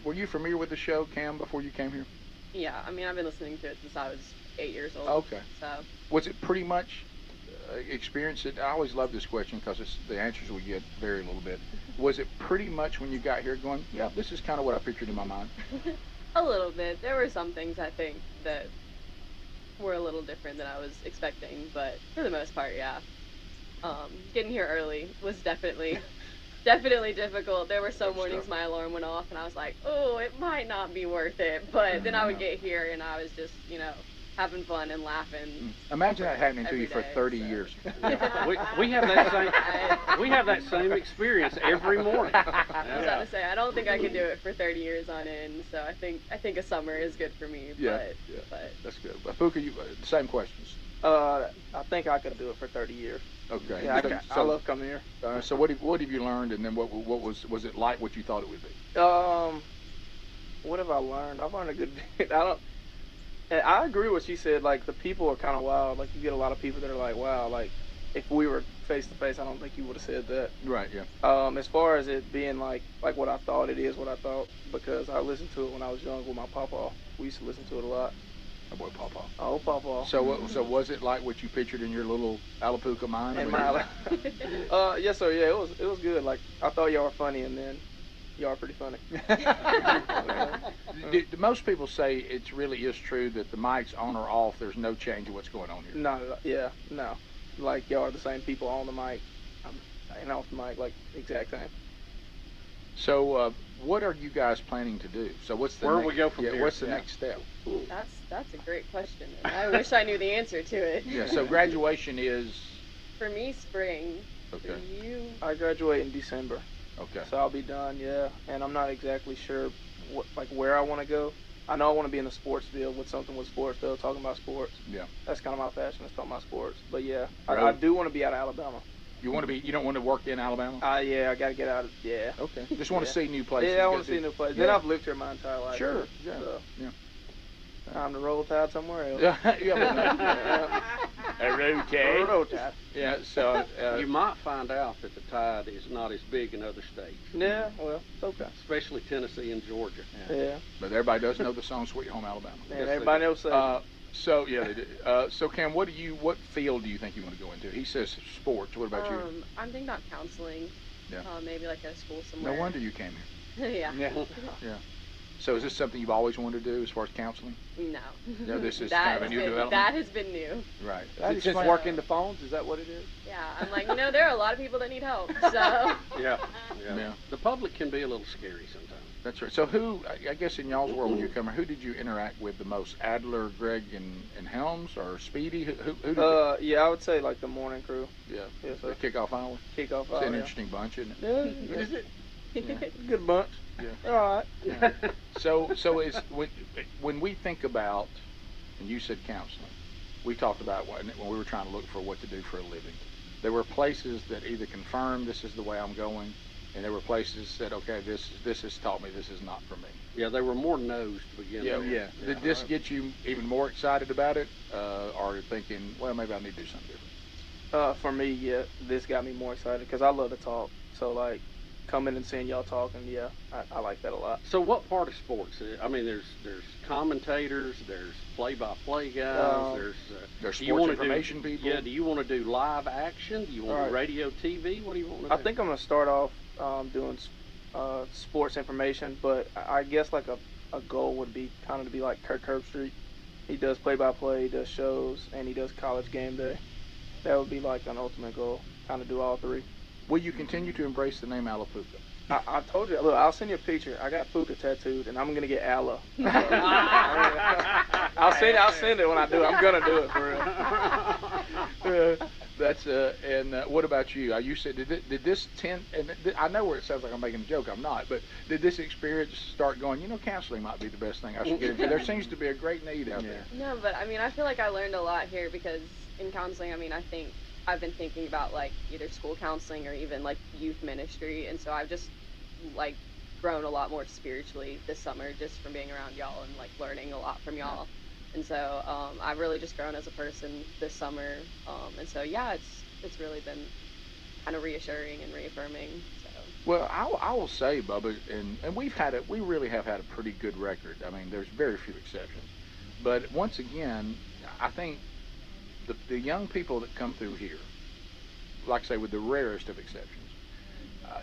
Speaker 6: were you familiar with the show, Cam, before you came here?
Speaker 11: Yeah, I mean, I've been listening to it since I was 8 years old.
Speaker 6: Okay.
Speaker 11: So.
Speaker 6: Was it pretty much experienced it? I always love this question because the answers we get vary a little bit. Was it pretty much when you got here going, yeah, this is kind of what I pictured in my mind?
Speaker 11: A little bit. There were some things I think that were a little different than I was expecting, but for the most part, yeah. Getting here early was definitely difficult. There were some mornings my alarm went off and I was like, oh, it might not be worth it. But then I would get here and I was just, having fun and laughing.
Speaker 6: Imagine that happening to you for
Speaker 11: day,
Speaker 6: 30 years.
Speaker 7: We have that same experience every morning.
Speaker 11: I was about to say, I don't think I could do it for 30 years on end, so I think a summer is good for me. But
Speaker 6: That's good. Puka, you same questions.
Speaker 12: I think I could do it for 30 years.
Speaker 6: Okay.
Speaker 12: Yeah, I love coming here.
Speaker 6: So what have you learned, and then what was it like what you thought it would be?
Speaker 12: What have I learned? I've learned a good bit. I agree with what she said. Like, the people are kind of wild. Like, you get a lot of people that are like, wow, like, if we were face to face, I don't think you would have said that.
Speaker 6: Right. Yeah.
Speaker 12: As far as it being like what I thought, it is what I thought, because I listened to it when I was young with my papa. We used to listen to it a lot.
Speaker 6: Oh boy, Papa.
Speaker 12: Oh, Papa.
Speaker 6: So was it like what you pictured in your little Alapuca mind?
Speaker 12: Yes, sir. Yeah, it was good. Like, I thought y'all were funny, and then y'all are pretty funny.
Speaker 6: Most people say it really is true that the mic's on or off, there's no change in what's going on here.
Speaker 12: No. Like, y'all are the same people on the mic and off the mic, like, exact same.
Speaker 6: So, what are you guys planning to do? So, what's the
Speaker 7: Where
Speaker 6: next,
Speaker 7: we go from here?
Speaker 6: What's the next step?
Speaker 11: That's a great question. I wish I knew the answer to it.
Speaker 6: Yeah. So, graduation is.
Speaker 11: For me, spring.
Speaker 6: Okay.
Speaker 11: For you.
Speaker 12: I graduate in December.
Speaker 6: Okay.
Speaker 12: So I'll be done, yeah. And I'm not exactly sure where I want to go. I know I want to be in the sports field with something with sports, though, talking about sports.
Speaker 6: Yeah.
Speaker 12: That's kind of my passion, is talking about sports. But yeah, I do want to be out of Alabama.
Speaker 6: You don't want to work in Alabama?
Speaker 12: Yeah, I got to get out of, yeah.
Speaker 6: Okay. Just want to see new places.
Speaker 12: Yeah, I want to see new places. Yeah. Then I've lived here my entire life.
Speaker 6: Sure. Yeah.
Speaker 12: So.
Speaker 6: Yeah.
Speaker 12: Time to roll tide somewhere else.
Speaker 6: A roll tide. Yeah, so
Speaker 7: you might find out that the tide is not as big in other states.
Speaker 12: Yeah, well, it's okay.
Speaker 7: Especially Tennessee and Georgia.
Speaker 12: Yeah.
Speaker 6: But everybody does know the song "Sweet Home Alabama."
Speaker 12: And yes, everybody knows that.
Speaker 6: So yeah, they do. So Cam, what field do you think you want to go into? He says sports. What about you?
Speaker 11: I'm thinking about counseling.
Speaker 6: Yeah.
Speaker 11: Maybe like at a school somewhere.
Speaker 6: No wonder you came here.
Speaker 11: Yeah.
Speaker 6: Yeah. So is this something you've always wanted to do as far as counseling?
Speaker 11: No.
Speaker 6: No, this is kind of a new development?
Speaker 11: That has been new.
Speaker 6: Right.
Speaker 12: Is it just working the phones? Is that what it is?
Speaker 11: Yeah. I'm like, there are a lot of people that need help, so.
Speaker 7: Yeah. The public can be a little scary sometimes.
Speaker 6: That's right. So who, I guess in y'all's world when you come here, who did you interact with the most? Adler, Greg, and Helms, or Speedy? Who did
Speaker 12: yeah, I would say like the morning crew.
Speaker 6: Yeah.
Speaker 12: Yes, sir.
Speaker 6: The kickoff hour?
Speaker 12: Kickoff hour,
Speaker 6: It's an interesting bunch, isn't it?
Speaker 12: Yeah.
Speaker 6: Is it?
Speaker 12: Yeah. Good bunch.
Speaker 6: Yeah.
Speaker 12: All right.
Speaker 6: Yeah. So is when we think about, and you said counseling, we talked about when we were trying to look for what to do for a living. There were places that either confirmed this is the way I'm going, and there were places that said, okay, this has taught me this is not for me.
Speaker 7: Yeah, they were more no's to begin with.
Speaker 6: Yeah. Did this get you even more excited about it, or thinking, well, maybe I need to do something different?
Speaker 12: For me, yeah, this got me more excited because I love to talk. So like, coming and seeing y'all talking, yeah, I like that a lot.
Speaker 7: So what part of sports? I mean, there's commentators, there's play-by-play guys,
Speaker 6: there's sports information people.
Speaker 7: Yeah, do you want to do live action? Do you want to do radio, TV? What do you want to do?
Speaker 12: I think I'm going to start off doing sports information, but I guess like a goal would be kind of to be like Kirk Herbstreit. He does play-by-play, he does shows, and he does college game day. That would be like an ultimate goal, kind of do all three.
Speaker 6: Will you continue to embrace the name Alapuca?
Speaker 12: I told you. Look, I'll send you a picture. I got Puka tattooed, and I'm gonna get Alla. I'll send it when I do it. I'm gonna do it for real.
Speaker 6: That's and what about you? You said did this tend? And I know where it sounds like I'm making a joke. I'm not. But did this experience start going? Counseling might be the best thing I should get into. There seems to be a great need out there.
Speaker 11: No, but I mean, I feel like I learned a lot here because in counseling, I mean, I think I've been thinking about like either school counseling or even like youth ministry, and so I've just like grown a lot more spiritually this summer just from being around y'all and like learning a lot from y'all. And so I've really just grown as a person this summer. And so yeah, it's really been kind of reassuring and reaffirming. So.
Speaker 6: Well, I will say, Bubba, and we really have had a pretty good record. I mean, there's very few exceptions. But once again, I think the young people that come through here, like I say, with the rarest of exceptions,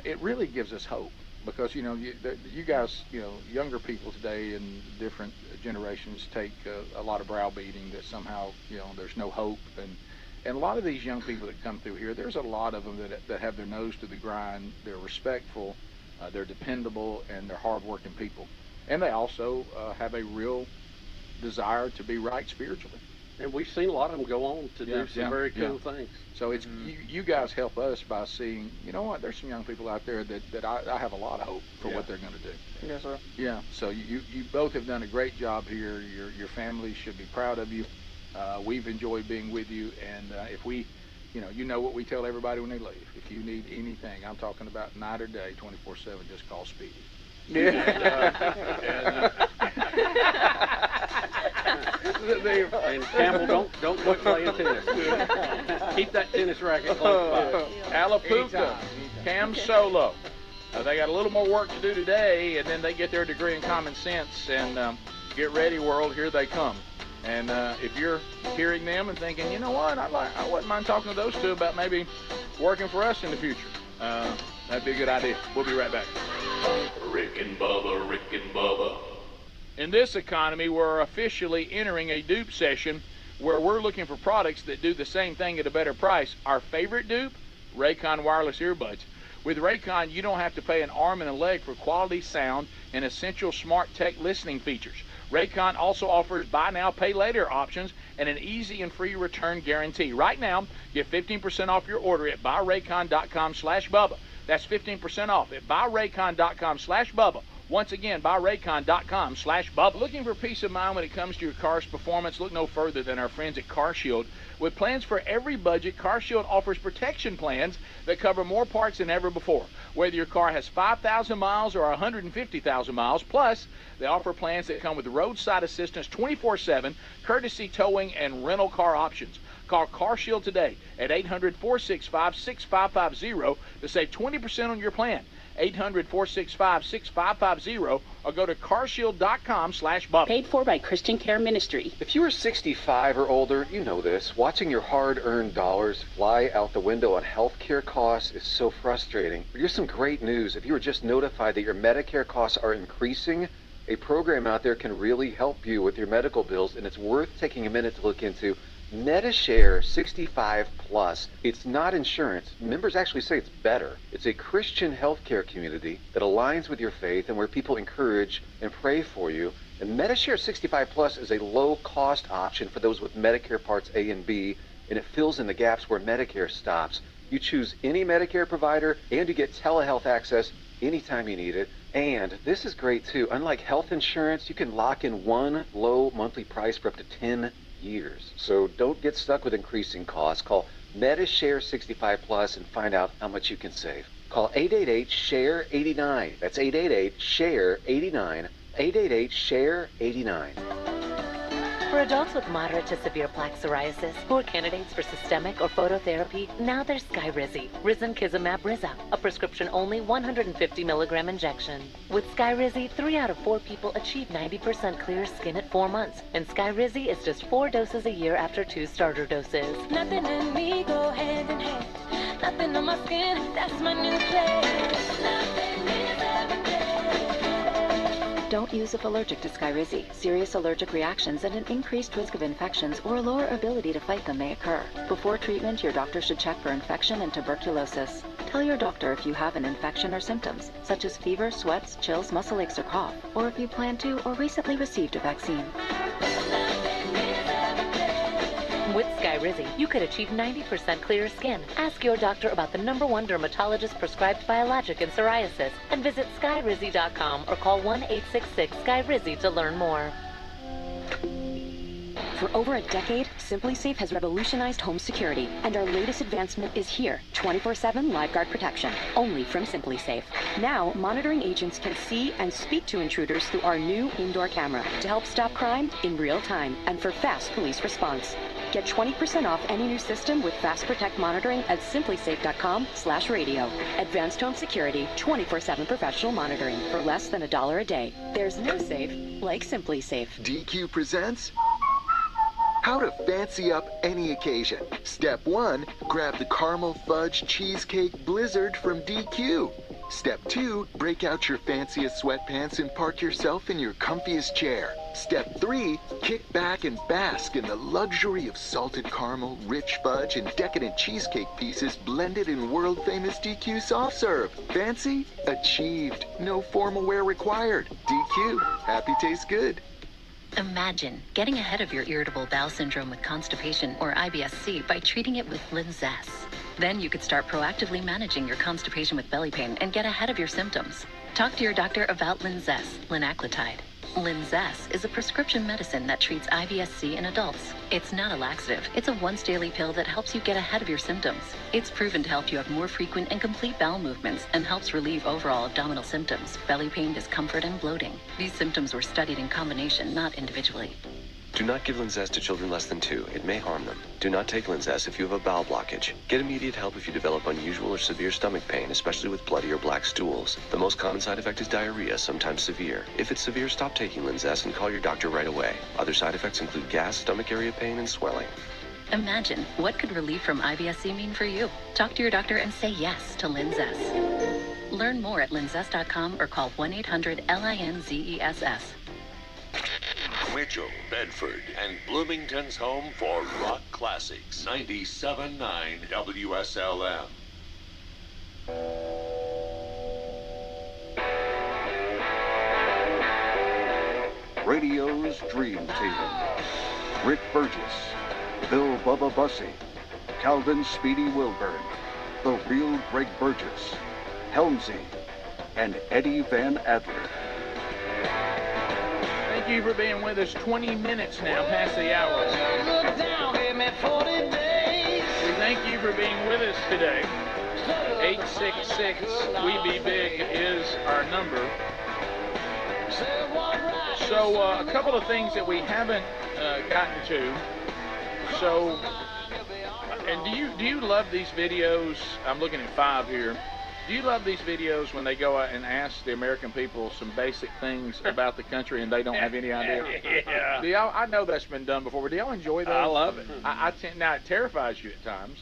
Speaker 6: it really gives us hope. Because, you guys, younger people today and different generations take a lot of browbeating that somehow, there's no hope. And a lot of these young people that come through here, there's a lot of them that have their nose to the grind. They're respectful, they're dependable, and they're hardworking people. And they also have a real desire to be right spiritually.
Speaker 7: And we've seen a lot of them go on to do some very cool things.
Speaker 6: So it's you guys help us by seeing, there's some young people out there that I have a lot of hope for what they're going to do.
Speaker 12: Yes, sir.
Speaker 6: Yeah, so you both have done a great job here. Your family should be proud of you. We've enjoyed being with you, and if we, you know what we tell everybody when they leave. If you need anything, I'm talking about night or day, 24/7, just call Speedy.
Speaker 7: And Campbell, don't quit playing tennis. Keep that tennis racket close by.
Speaker 6: Alapuca, Cam Solo. They got a little more work to do today, and then they get their degree in common sense. And get ready, world, here they come. And if you're hearing them and thinking, you know what, I wouldn't mind talking to those two about maybe working for us in the future, that'd be a good idea. We'll be right back.
Speaker 5: Rick and Bubba, Rick and Bubba.
Speaker 6: In this economy, we're officially entering a dupe session where we're looking for products that do the same thing at a better price. Our favorite dupe? Raycon wireless earbuds. With Raycon, you don't have to pay an arm and a leg for quality sound and essential smart tech listening features. Raycon also offers buy now, pay later options and an easy and free return guarantee. Right now, get 15% off your order at buyraycon.com/Bubba. That's 15% off at buyraycon.com/Bubba. Once again, buyraycon.com/Bubba. Looking for peace of mind when it comes to your car's performance? Look no further than our friends at CarShield. With plans for every budget, CarShield offers protection plans that cover more parts than ever before. Whether your car has 5,000 miles or 150,000 miles, plus they offer plans that come with roadside assistance 24/7, courtesy towing, and rental car options. Call CarShield today at 800-465-6550 to save 20% on your plan. 800-465-6550 or go to carshield.com/Bubba.
Speaker 13: Paid for by Christian Care Ministry.
Speaker 14: If you are 65 or older, you know this. Watching your hard-earned dollars fly out the window on healthcare costs is so frustrating. But here's some great news. If you were just notified that your Medicare costs are increasing, a program out there can really help you with your medical bills, and it's worth taking a minute to look into. MediShare 65 Plus. It's not insurance. Members actually say it's better. It's a Christian healthcare community that aligns with your faith and where people encourage and pray for you. And MediShare 65 Plus is a low-cost option for those with Medicare Parts A and B, and it fills in the gaps where Medicare stops. You choose any Medicare provider, and you get telehealth access anytime you need it. And this is great, too. Unlike health insurance, you can lock in one low monthly price for up to 10 years. So don't get stuck with increasing costs. Call MediShare 65 Plus and find out how much you can save. Call 888-SHARE-89. That's 888-SHARE-89. 888-SHARE-89.
Speaker 15: For adults with moderate to severe plaque psoriasis who are candidates for systemic or phototherapy, now there's Skyrizi, Risankizumab Riza, a prescription-only 150 milligram injection. With Skyrizi, 3 out of 4 people achieve 90% clear skin at 4 months, and Skyrizi is just 4 doses a year after 2 starter doses.
Speaker 16: Nothing in me go hand in hand. Nothing on my skin, that's my new place. Nothing is everything.
Speaker 17: Don't use if allergic to Skyrizi. Serious allergic reactions and an increased risk of infections or a lower ability to fight them may occur. Before treatment, your doctor should check for infection and tuberculosis. Tell your doctor if you have an infection or symptoms, such as fever, sweats, chills, muscle aches, or cough, or if you plan to or recently received a vaccine.
Speaker 15: With Skyrizi, you could achieve 90% clear skin. Ask your doctor about the #1 dermatologist prescribed biologic in psoriasis and visit Skyrizi.com or call 1-866-SKYRIZI to learn more.
Speaker 18: For over a decade, SimpliSafe has revolutionized home security, and our latest advancement is here, 24/7 LiveGuard protection, only from SimpliSafe. Now, monitoring agents can see and speak to intruders through our new indoor camera to help stop crime in real time and for fast police response. Get 20% off any new system with Fast Protect monitoring at simplisafe.com/radio. Advanced home security, 24/7 professional monitoring for less than $1 a day. There's no safe like SimpliSafe.
Speaker 19: DQ presents how to fancy up any occasion. Step 1, grab the caramel fudge cheesecake blizzard from DQ. Step 2, break out your fanciest sweatpants and park yourself in your comfiest chair. Step 3, kick back and bask in the luxury of salted caramel, rich fudge, and decadent cheesecake pieces blended in world-famous DQ soft serve. Fancy? Achieved. No formal wear required. DQ. Happy tastes good.
Speaker 20: Imagine getting ahead of your irritable bowel syndrome with constipation or IBS-C by treating it with Linzess. Then you could start proactively managing your constipation with belly pain and get ahead of your symptoms. Talk to your doctor about Linzess, linaclotide. Linzess is a prescription medicine that treats IBS-C in adults. It's not a laxative. It's a once-daily pill that helps you get ahead of your symptoms. It's proven to help you have more frequent and complete bowel movements and helps relieve overall abdominal symptoms, belly pain, discomfort, and bloating. These symptoms were studied in combination, not individually.
Speaker 21: Do not give Linzess to children less than 2. It may harm them. Do not take Linzess if you have a bowel blockage. Get immediate help if you develop unusual or severe stomach pain, especially with bloody or black stools. The most common side effect is diarrhea, sometimes severe. If it's severe, stop taking Linzess and call your doctor right away. Other side effects include gas, stomach area pain, and swelling.
Speaker 20: Imagine, what could relief from IBS-C mean for you? Talk to your doctor and say yes to Linzess. Learn more at linzess.com or call 1-800-LINZESS.
Speaker 5: Mitchell, Bedford, and Bloomington's home for rock classics. 97.9 WSLM.
Speaker 10: Radio's Dream Team. Rick Burgess, Bill Bubba Bussey, Calvin Speedy Wilburn, the real Greg Burgess, Helmsy, and Eddie Van Adler.
Speaker 6: Thank you for being with us. 20 minutes now past the hour. We thank you for being with us today. 866-WE-BE-BIG is our number. So a couple of things that we haven't gotten to. So, and do you love these videos? I'm looking at 5 here. Do you love these videos when they go out and ask the American people some basic things about the country and they don't have any idea?
Speaker 7: Yeah.
Speaker 6: Do y'all, I know that's been done before, but do y'all enjoy those?
Speaker 7: I love it.
Speaker 6: Now, it terrifies you at times.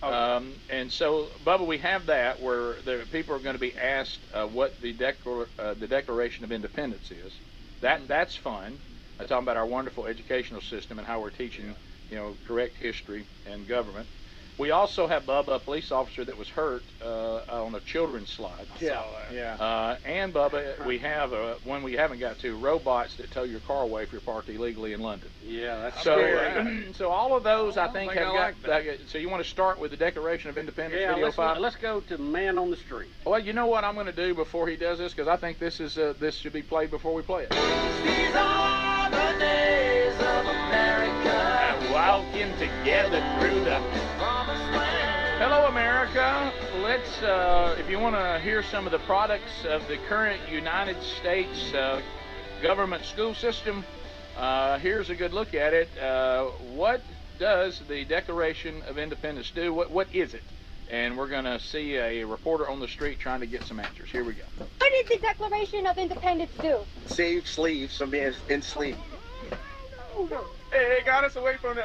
Speaker 7: Okay.
Speaker 6: And so, Bubba, we have that where the people are going to be asked what the Declaration of Independence is. That's fun. Talking about our wonderful educational system and how we're teaching, correct history and government. We also have Bubba, a police officer that was hurt on a children's slide.
Speaker 7: Yeah.
Speaker 6: And Bubba, we have one we haven't got to, robots that tow your car away if you're parked illegally in London.
Speaker 7: Yeah, that's
Speaker 6: so. So all of those, I think, have got.
Speaker 7: Like
Speaker 6: So you want to start with the Declaration of Independence, video 5?
Speaker 7: Let's go to Man on the Street.
Speaker 6: Well, you know what I'm going to do before he does this, because I think this should be played before we play it.
Speaker 1: These are the days of America.
Speaker 6: Walking together through the Hello, America. Let's, if you want to hear some of the products of the current United States government school system, here's a good look at it. What does the Declaration of Independence do? What is it? And we're going to see a reporter on the street trying to get some answers. Here we go.
Speaker 22: What did the Declaration of Independence do?
Speaker 23: Save slaves from being enslaved.
Speaker 6: Hey, got us away from the